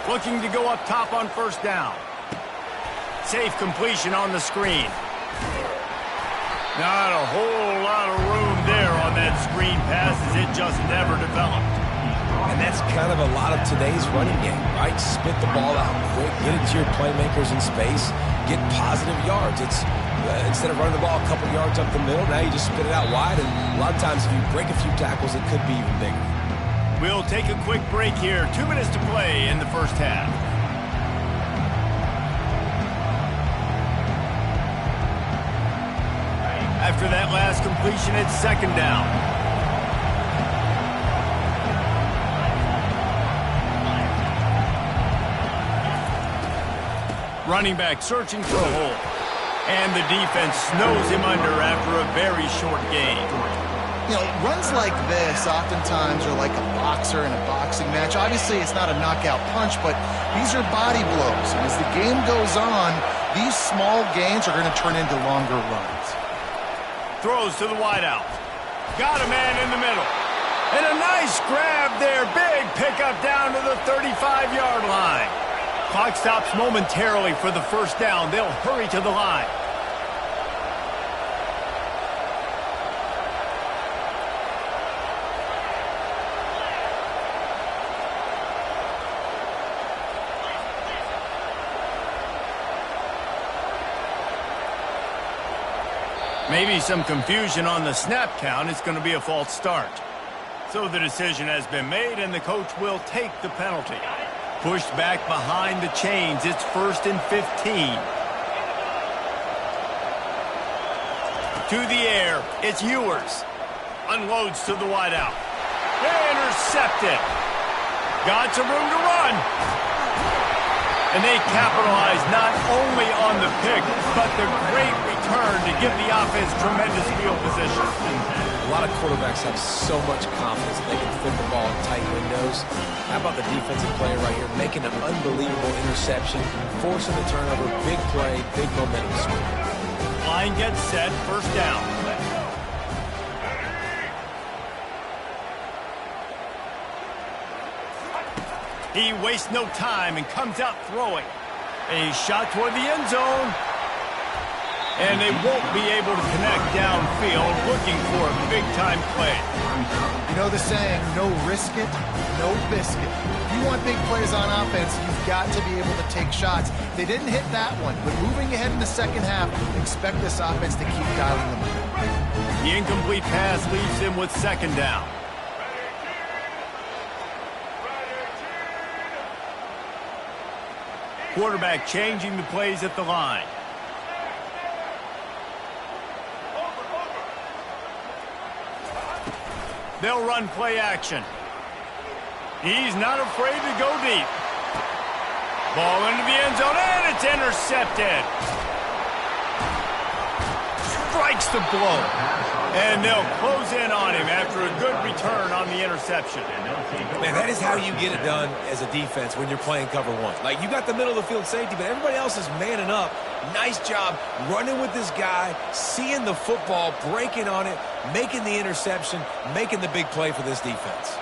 Looking to go up top on first down. Safe completion on the screen. Not a whole lot of room there on that screen pass, as it just never developed. And that's kind of a lot of today's running game, right? Spit the ball out quick, get it to your playmakers in space, get positive yards. It's instead of running the ball a couple yards up the middle, now you just spit it out wide, and a lot of times if you break a few tackles, it could be even bigger. We'll take a quick break here. 2 minutes to play in the first half. After that last completion, it's 2nd down. Running back searching for a hole. And the defense snows him under after a very short game. You know, runs like this oftentimes are like a boxer in a boxing match. Obviously, it's not a knockout punch, but these are body blows. And as the game goes on, these small gains are going to turn into longer runs. Throws to the wideout. Got a man in the middle. And a nice grab there. Big pickup down to the 35-yard line. Clock stops momentarily for the first down. They'll hurry to the line. Maybe some confusion on the snap count. It's going to be a false start. So the decision has been made, and the coach will take the penalty. Pushed back behind the chains. It's 1st and 15. To the air. It's Ewers. Unloads to the wideout. Intercepted. Got some room to run. And they capitalize not only on the pick, but the great return to give the offense tremendous field position. A lot of quarterbacks have so much confidence that they can fit the ball in tight windows. How about the defensive player right here making an unbelievable interception, forcing the turnover, big play, big momentum swing. Line gets set, first down. He wastes no time and comes out throwing. A shot toward the end zone. And they won't be able to connect downfield, looking for a big-time play. You know the saying, no risk it, no biscuit. If you want big plays on offense, you've got to be able to take shots. They didn't hit that one, but moving ahead in the second half, expect this offense to keep dialing them up. The incomplete pass leaves him with 2nd down. Quarterback changing the plays at the line. They'll run play action. He's not afraid to go deep. Ball into the end zone, and it's intercepted. strikes the blow. And they'll close in on him after a good return on the interception. Man, that is how you get it done as a defense when you're playing cover one. Like, you got the middle of the field safety, but everybody else is manning up. Nice job running with this guy, seeing the football, breaking on it, making the interception, making the big play for this defense.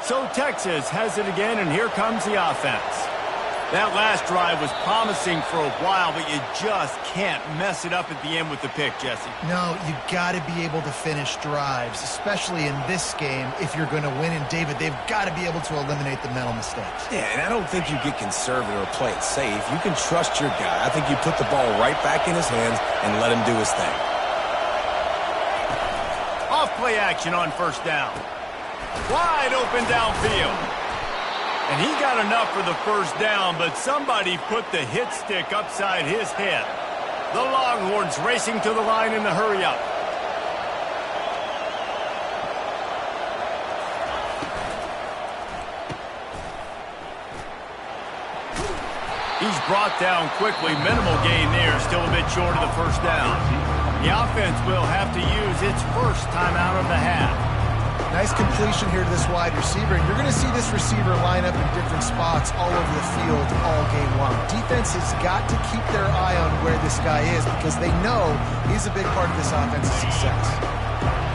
So Texas has it again, and here comes the offense. That last drive was promising for a while, but you just can't mess it up at the end with the pick, Jesse. No, you got to be able to finish drives, especially in this game if you're going to win. And, David, they've got to be able to eliminate the mental mistakes. Yeah, and I don't think you get conservative or play it safe. You can trust your guy. I think you put the ball right back in his hands and let him do his thing. Off play action on first down. Wide open downfield. And he got enough for the first down, but somebody put the hit stick upside his head. The Longhorns racing to the line in the hurry-up. He's brought down quickly. Minimal gain there, still a bit short of the first down. The offense will have to use its first timeout of the half. Nice completion here to this wide receiver, and you're going to see this receiver line up in different spots all over the field all game long. Defense has got to keep their eye on where this guy is because they know he's a big part of this offense's success.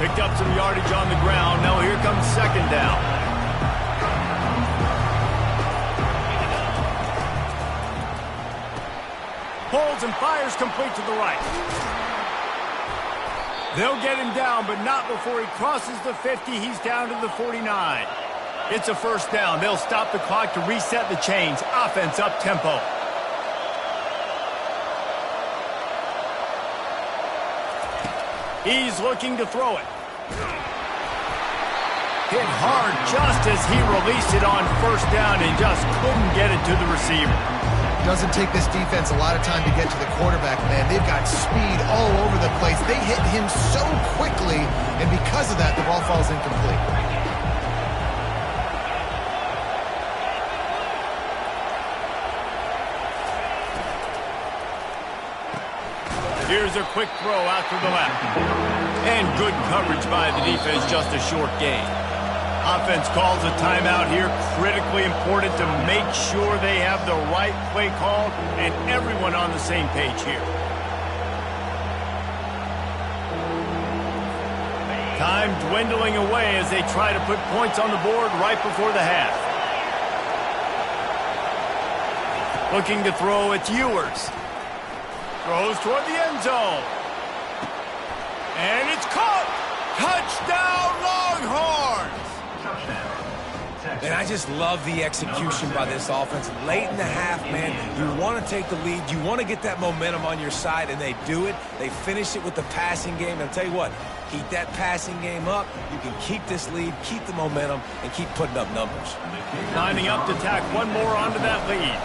Picked up some yardage on the ground. Now here comes second down. Pulls and fires complete to the right. They'll get him down, but not before he crosses the 50. He's down to the 49. It's a first down. They'll stop the clock to reset the chains. Offense up tempo. He's looking to throw it. Hit hard just as he released it on first down and just couldn't get it to the receiver. Doesn't take this defense a lot of time to get to the quarterback, man. They've got speed all over the place. They hit him so quickly, and because of that, the ball falls incomplete. Here's a quick throw out to the left. And good coverage by the defense, just a short gain. Offense calls a timeout here. Critically important to make sure they have the right play call and everyone on the same page here. Time dwindling away as they try to put points on the board right before the half. Looking to throw, it's Ewers. Throws toward the end zone. And it's caught. Touchdown, Longhorns! And I just love the execution by this offense. Late in the half, man, you want to take the lead. You want to get that momentum on your side, and they do it. They finish it with the passing game. And I'll tell you what, keep that passing game up. You can keep this lead, keep the momentum, and keep putting up numbers. Lining up to tack one more onto that lead.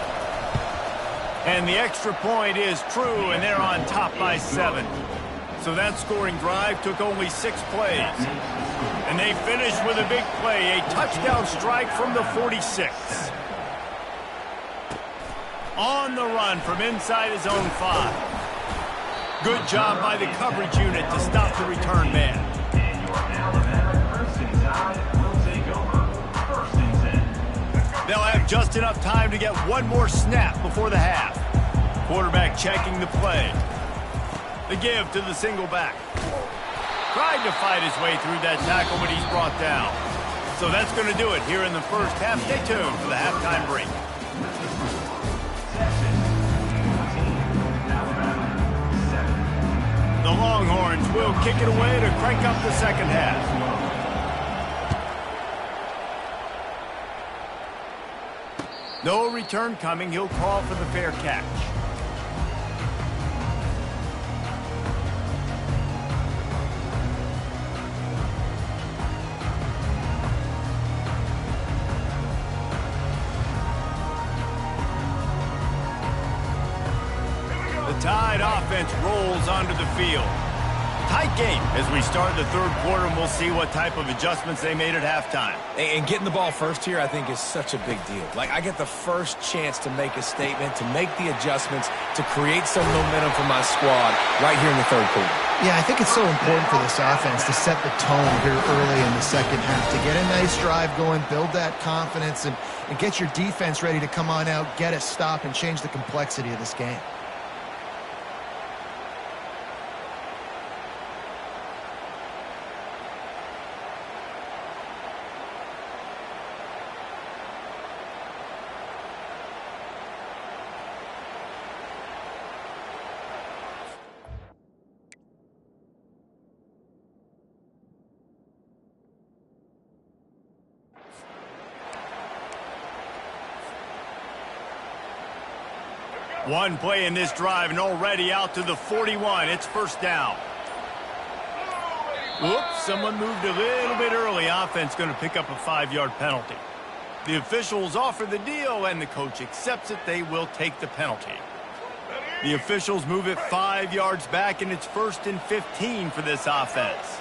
And the extra point is true, and they're on top by 7. So that scoring drive took only 6 plays. And they finished with a big play, a touchdown strike from the 46. On the run from inside his own 5. Good job by the coverage unit to stop the return man. They'll have just enough time to get one more snap before the half. Quarterback checking the play. The give to the single back. Tried to fight his way through that tackle, but he's brought down. So that's going to do it here in the first half. Stay tuned for the halftime break. The Longhorns will kick it away to crank up the second half. No return coming. He'll call for the fair catch. The Tide offense rolls onto the field. Tight game as we start the third quarter, and we'll see what type of adjustments they made at halftime. And getting the ball first here, I think, is such a big deal. Like, I get the first chance to make a statement, to make the adjustments, to create some momentum for my squad right here in the third quarter. Yeah, I think it's so important for this offense to set the tone here early in the second half, to get a nice drive going, build that confidence, and get your defense ready to come on out, get a stop, and change the complexity of this game. One play in this drive and already out to the 41. It's first down. Whoops, someone moved a little bit early. Offense going to pick up a 5-yard penalty. The officials offer the deal, and the coach accepts it. They will take the penalty. The officials move it 5 yards back, and it's 1st and 15 for this offense.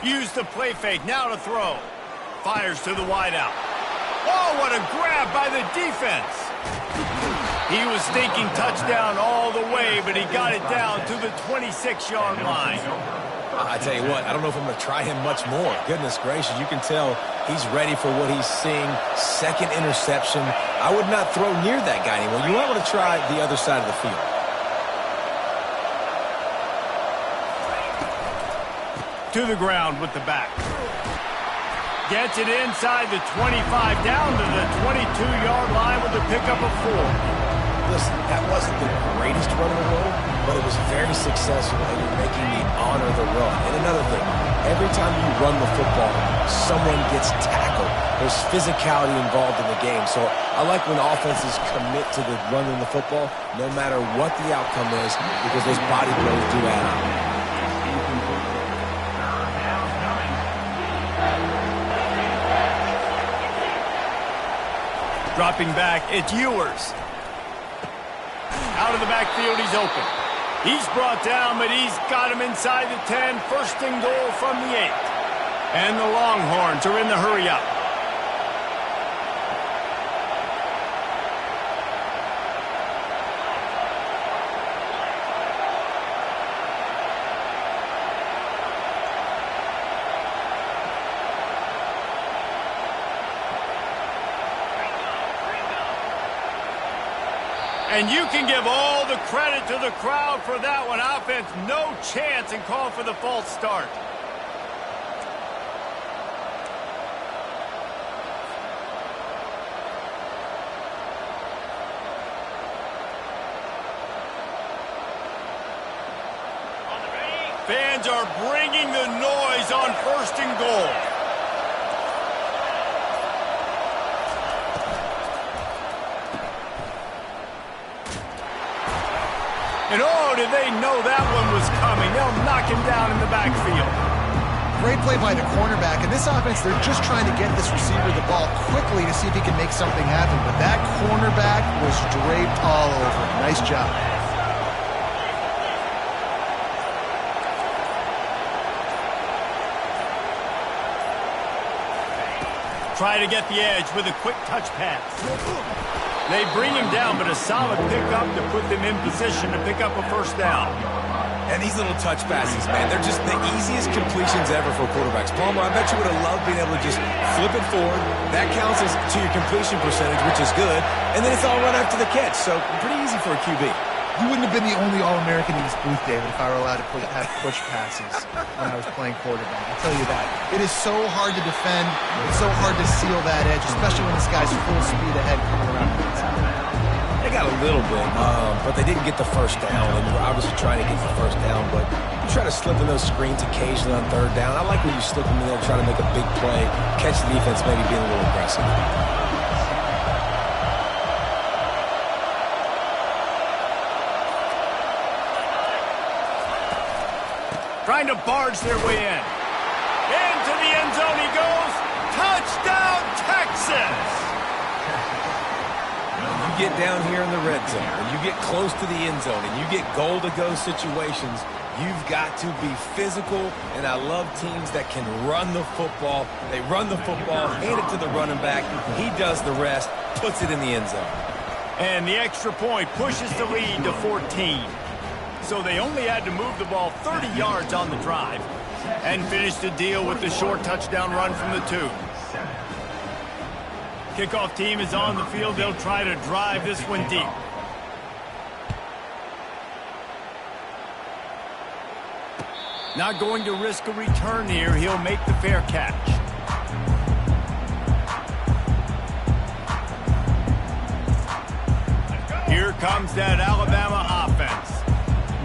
Use the play fake. Now to throw. Fires to the wideout. Oh, what a grab by the defense. He was thinking touchdown all the way, but he got it down to the 26-yard line. I tell you what, I don't know if I'm going to try him much more. Goodness gracious, you can tell he's ready for what he's seeing. Second interception. I would not throw near that guy anymore. You might want to try the other side of the field. To the ground with the back. Gets it inside the 25, down to the 22-yard line with a pickup of 4. Listen, that wasn't the greatest run in the world, but it was very successful, and you're making me honor the run. And another thing, every time you run the football, someone gets tackled. There's physicality involved in the game. So I like when offenses commit to the running the football, no matter what the outcome is, because those body blows do add up. Dropping back, it's Ewers. Out of the backfield, he's open. He's brought down, but he's got him inside the 10. 1st and goal from the 8. And the Longhorns are in the hurry up. And you can give all the credit to the crowd for that one. Offense, no chance, and call for the false start. Fans are bringing the noise on 1st and goal. And oh, did they know that one was coming. They'll knock him down in the backfield. Great play by the cornerback. And this offense, they're just trying to get this receiver the ball quickly to see if he can make something happen. But that cornerback was draped all over him. Nice job. Try to get the edge with a quick touch pass. They bring him down, but a solid pickup to put them in position to pick up a 1st down. And these little touch passes, man, they're just the easiest completions ever for quarterbacks. Palmer, I bet you would have loved being able to just flip it forward. That counts as to your completion percentage, which is good. And then it's all run after the catch, so pretty easy for a QB. You wouldn't have been the only All-American in this booth, David, if I were allowed to have push passes when I was playing quarterback. I'll tell you that. It is so hard to defend. It's so hard to seal that edge, especially when this guy's full speed ahead coming around the inside. They got a little bit, but they didn't get the 1st down. And we're obviously trying to get the 1st down, but you try to slip in those screens occasionally on 3rd down. I like when you slip them in there, try to make a big play, catch the defense maybe being a little aggressive. Trying to barge their way in. Into the end zone he goes. Touchdown, Texas! When you get down here in the red zone, when you get close to the end zone, and you get goal-to-go situations, You've got to be physical, and I love teams that can run the football. They run the football, hand it to the running back. He does the rest, puts it in the end zone. And the extra point pushes the lead to 14. So they only had to move the ball 30 yards on the drive and finish the deal with the short touchdown run from the 2. Kickoff team is on the field. They'll try to drive this one deep. Not going to risk a return here. He'll make the fair catch. Here comes that Alabama offense.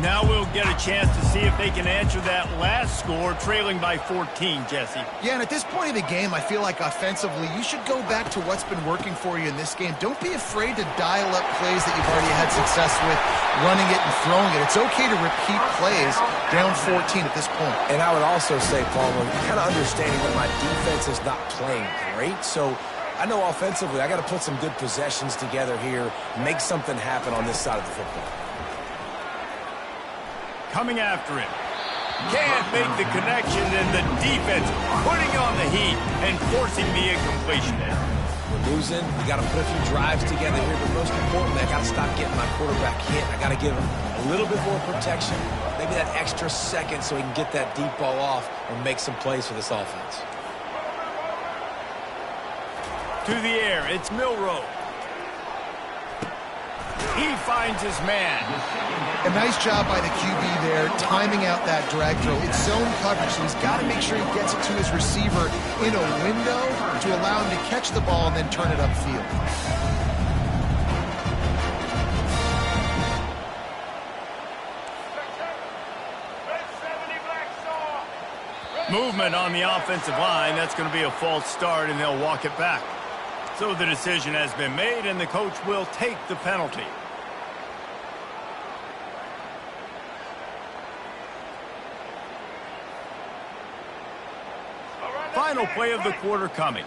Now we'll get a chance to see if they can answer that last score, trailing by 14, Jesse. Yeah, and at this point of the game, I feel like offensively, you should go back to what's been working for you in this game. Don't be afraid to dial up plays that you've already had success with, running it and throwing it. It's okay to repeat plays down 14 at this point. And I would also say, Palmer, kind of understanding that my defense is not playing great, so I know offensively I got to put some good possessions together here, make something happen on this side of the football. Coming after him. Can't make the connection, and the defense putting on the heat and forcing the incompletion. We're losing. We got to put a few drives together here, but most importantly, I got to stop getting my quarterback hit. I got to give him a little bit more protection, maybe that extra second so he can get that deep ball off and make some plays for this offense. To the air, it's Milroe. He finds his man. A nice job by the QB there, timing out that drag throw. It's zone coverage, so he's got to make sure he gets it to his receiver in a window to allow him to catch the ball and then turn it upfield. Movement on the offensive line. That's going to be a false start, and they'll walk it back. So the decision has been made, and the coach will take the penalty. Final play of the quarter coming.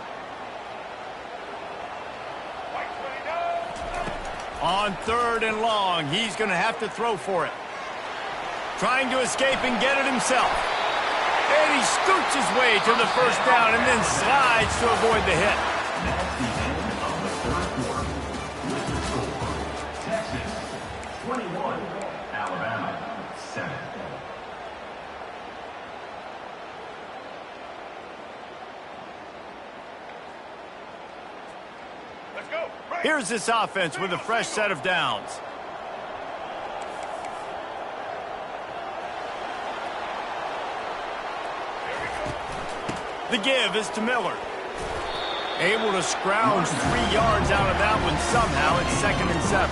On 3rd and long, he's going to have to throw for it. Trying to escape and get it himself. And he scoots his way to the first down and then slides to avoid the hit. That's the end of the third quarter. With the score, Texas 21, Alabama 7. Let's go. Here's this offense with a fresh set of downs. The give is to Miller. Able to scrounge 3 yards out of that one somehow. It's 2nd and 7.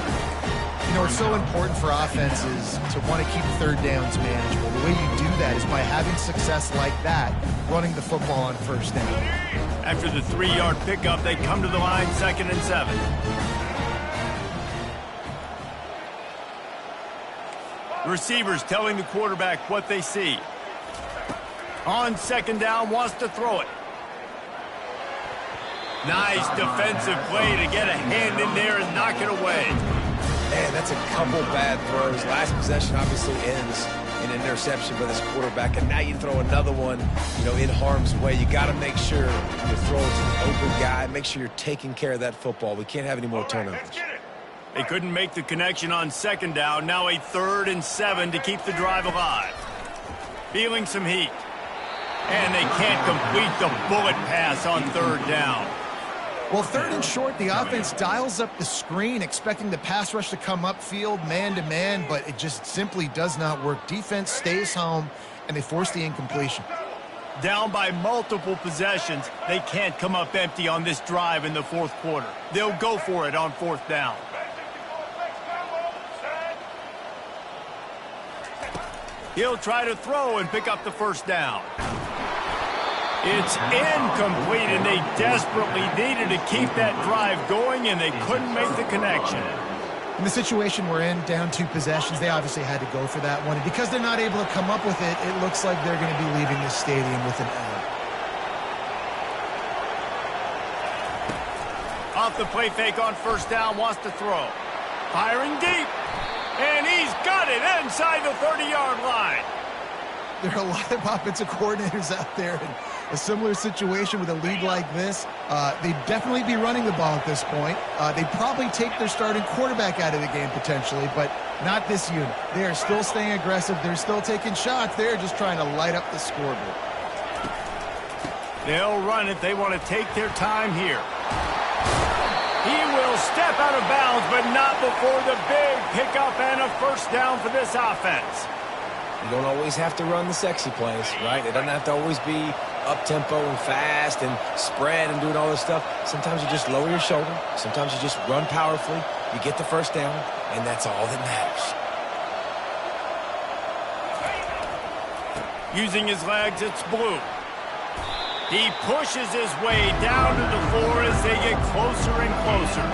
You know, it's so important for offenses to want to keep third downs manageable. The way you do that is by having success like that, running the football on first down. After the 3-yard pickup, they come to the line, 2nd and 7. Receivers telling the quarterback what they see. On 2nd down, wants to throw it. Nice defensive play to get a hand in there and knock it away. Man, that's a couple bad throws. Last possession obviously ends in an interception by this quarterback, and now you throw another one, you know, in harm's way. You got to make sure you throw it to the open guy. Make sure you're taking care of that football. We can't have any more turnovers. They couldn't make the connection on 2nd down. Now a 3rd and 7 to keep the drive alive. Feeling some heat. And they can't complete the bullet pass on 3rd down. Well, 3rd and short, the offense dials up the screen, expecting the pass rush to come upfield man-to-man, but it just simply does not work. Defense stays home, and they force the incompletion. Down by multiple possessions, they can't come up empty on this drive in the 4th quarter. They'll go for it on 4th down. He'll try to throw and pick up the 1st down. It's incomplete, and they desperately needed to keep that drive going, and they couldn't make the connection. In the situation we're in, down 2 possessions, they obviously had to go for that one. And because they're not able to come up with it, it looks like they're going to be leaving this stadium with an L. Off the play fake on 1st down, wants to throw. Firing deep. And he's got it, end inside the 30-yard line. There are a lot of offensive coordinators out there in a similar situation with a league like this. They'd definitely be running the ball at this point. They'd probably take their starting quarterback out of the game potentially, but not this unit. They are still staying aggressive. They're still taking shots. They're just trying to light up the scoreboard. They'll run it. They want to take their time here. He will step out of bounds, but not before the big pickup and a first down for this offense. You don't always have to run the sexy plays, right? It doesn't have to always be up-tempo and fast and spread and doing all this stuff. Sometimes you just lower your shoulder. Sometimes you just run powerfully. You get the first down, and that's all that matters. Using his legs, it's Blue. He pushes his way down to the floor as they get closer and closer.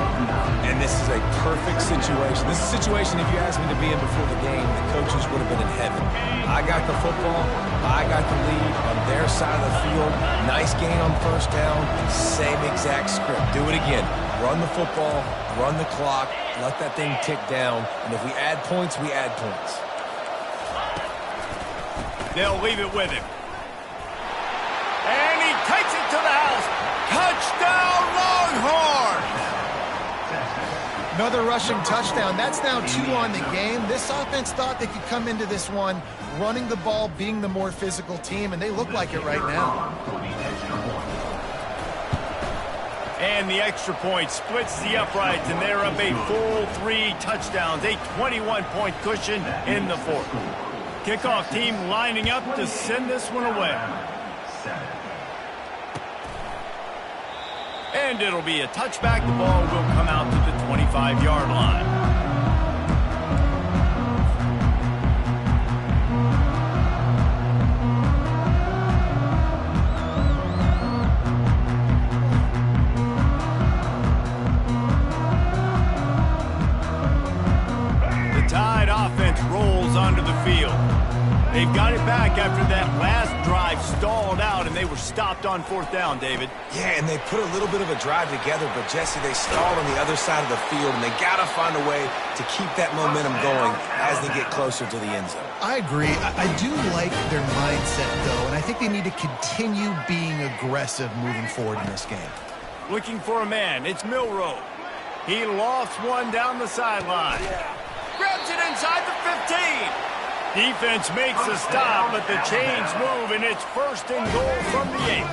And this is a perfect situation. This is a situation, if you asked me to be in before the game, the coaches would have been in heaven. I got the football. I got the lead on their side of the field. Nice gain on first down. Same exact script. Do it again. Run the football. Run the clock. Let that thing tick down. And if we add points, we add points. They'll leave it with him. And he takes it to the house. Touchdown, Longhorns! Another rushing touchdown. That's now 2 on the game. This offense thought they could come into this one running the ball, being the more physical team, and they look like it right now. And the extra point splits the uprights, and they're up a full 3 touchdowns, a 21-point cushion in the fourth. Kickoff team lining up to send this one away. And it'll be a touchback. The ball will come out to the 25-yard line. The Tide offense rolls onto the field. They've got it back after that last drive stalled out, and they were stopped on fourth down, David. Yeah, and they put a little bit of a drive together, but, Jesse, they stalled on the other side of the field, and they got to find a way to keep that momentum going as they get closer to the end zone. I agree. I do like their mindset, though, and I think they need to continue being aggressive moving forward in this game. Looking for a man. It's Milroe. He lofts one down the sideline. Grabs it inside the 15. Defense makes a stop, but the chains move, and it's first and goal from the 8.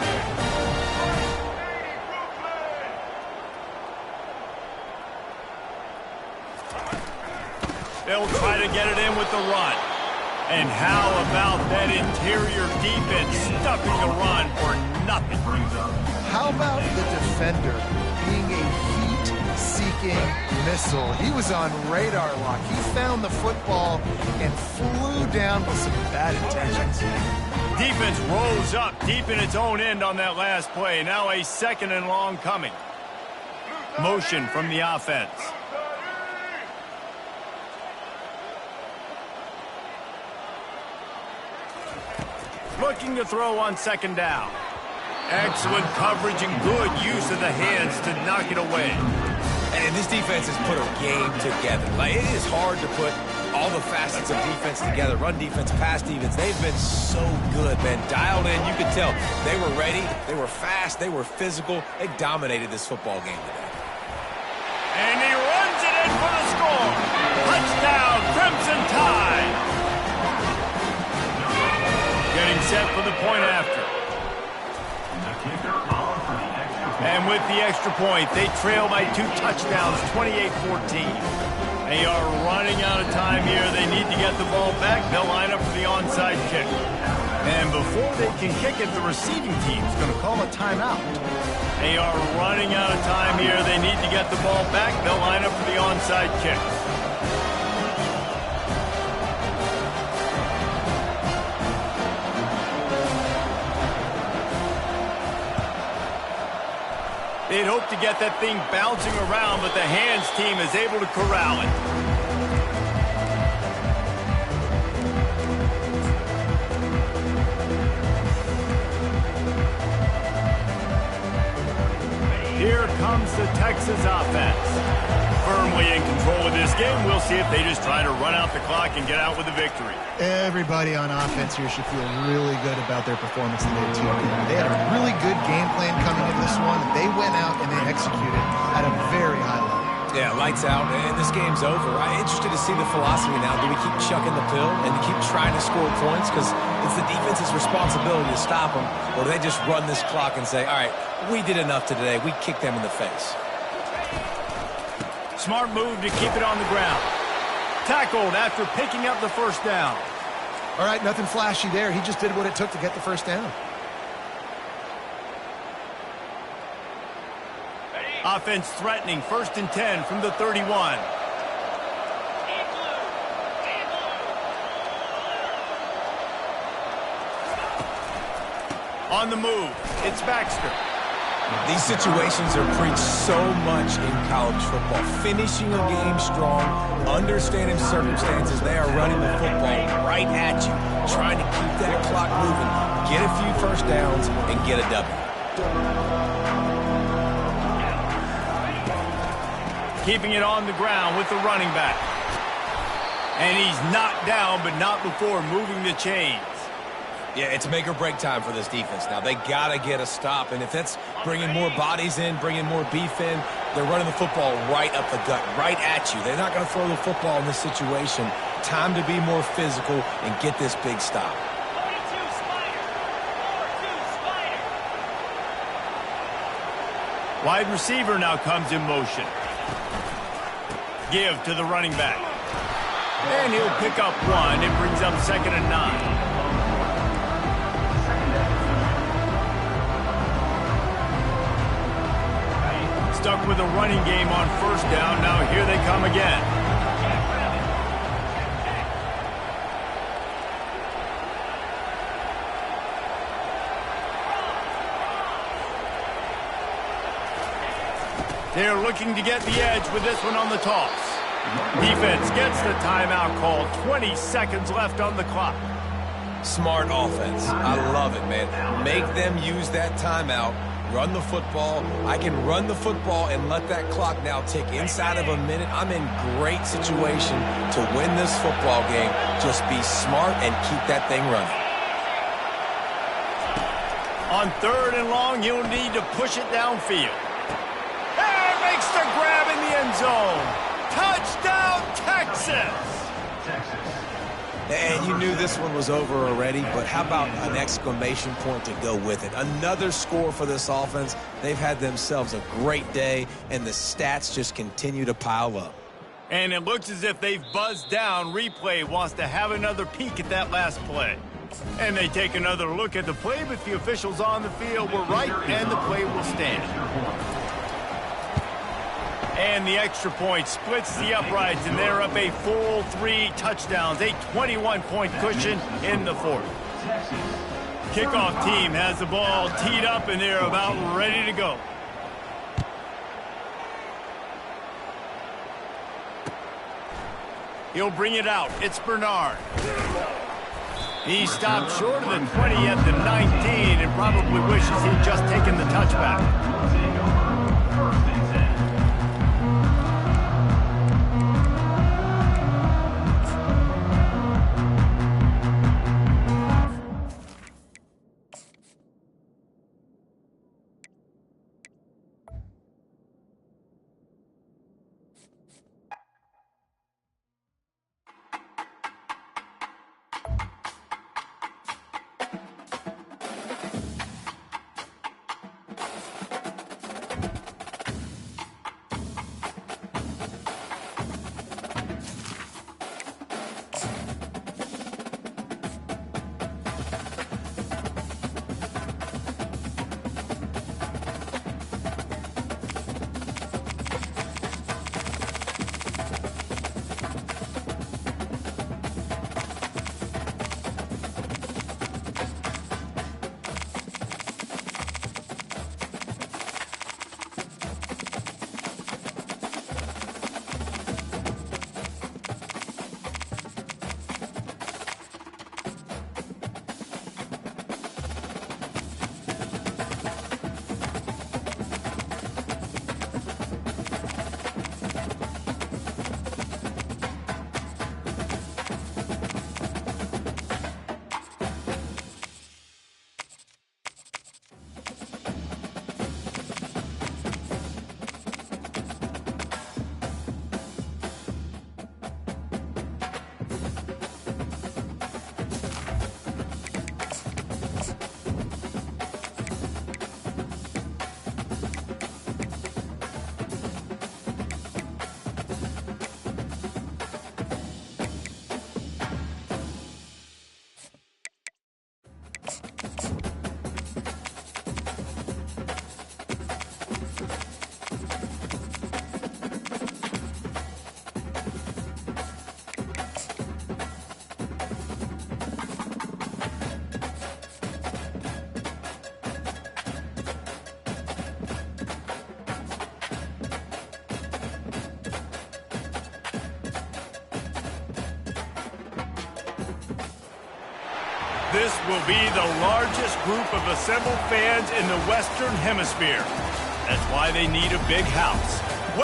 They'll try to get it in with the run. And how about that interior defense stuffing the run for nothing? How about the defender being a heat-seeking missile? He was on radar lock. He found the football and flew down with some bad intentions. Defense rose up deep in its own end on that last play. Now a 2nd and long coming. Motion from the offense. Looking to throw on 2nd down. Excellent coverage and good use of the hands to knock it away. And this defense has put a game together. Like, it is hard to put all the facets of defense together. Run defense, pass defense. They've been so good, man. Dialed in. You could tell they were ready. They were fast. They were physical. They dominated this football game today. And he runs it in for the score. Touchdown, Crimson Tide. Getting set for the point after. And with the extra point, they trail by 2 touchdowns, 28-14. They are running out of time here. They need to get the ball back. They'll line up for the onside kick. And before they can kick it, the receiving team's going to call a timeout. They are running out of time here. They need to get the ball back. They'll line up for the onside kick. They'd hope to get that thing bouncing around, but the hands team is able to corral it. Here comes the Texas offense. Firm definitely in control of this game. We'll see if they just try to run out the clock and get out with a victory. Everybody on offense here should feel really good about their performance today, too. They had a really good game plan coming into this one. They went out and they executed at a very high level. Yeah, lights out, and this game's over. I'm interested to see the philosophy now. Do we keep chucking the pill and keep trying to score points? Because it's the defense's responsibility to stop them. Or do they just run this clock and say, all right, we did enough today. We kicked them in the face. Smart move to keep it on the ground. Tackled after picking up the first down. All right, nothing flashy there. He just did what it took to get the first down. Offense threatening, 1st and 10 from the 31. On the move, it's Baxter. These situations are preached so much in college football. Finishing a game strong, understanding circumstances. They are running the football right at you, trying to keep that clock moving, get a few first downs, and get a W. Keeping it on the ground with the running back. And he's knocked down, but not before moving the chains. Yeah, it's make or break time for this defense now. They got to get a stop, and if that's bringing more bodies in, bringing more beef in, they're running the football right up the gut, right at you. They're not going to throw the football in this situation. Time to be more physical and get this big stop. Wide receiver now comes in motion. Give to the running back. And he'll pick up one. It brings up 2nd and 9. Stuck with a running game on 1st down. Now here they come again. They're looking to get the edge with this one on the toss. Defense gets the timeout called. 20 seconds left on the clock. Smart offense. I love it, man. Make them use that timeout. Run the football. I can run the football and let that clock now tick inside of a minute. I'm in great situation to win this football game. Just be smart and keep that thing running. On 3rd and long, you'll need to push it downfield. And makes the grab in the end zone. Touchdown, Texas! And you knew this one was over already, but how about an exclamation point to go with it? Another score for this offense. They've had themselves a great day, and the stats just continue to pile up. And it looks as if they've buzzed down. Replay wants to have another peek at that last play. And they take another look at the play, but the officials on the field were right, and the play will stand. And the extra point splits the uprights, and they're up a full 3 touchdowns, a 21-point cushion in the 4th. Kickoff team has the ball teed up, and they're about ready to go. He'll bring it out. It's Bernard. He stopped short of the 20 at the 19 and probably wishes he'd just taken the touchback. This will be the largest group of assembled fans in the Western Hemisphere. That's why they need a big house.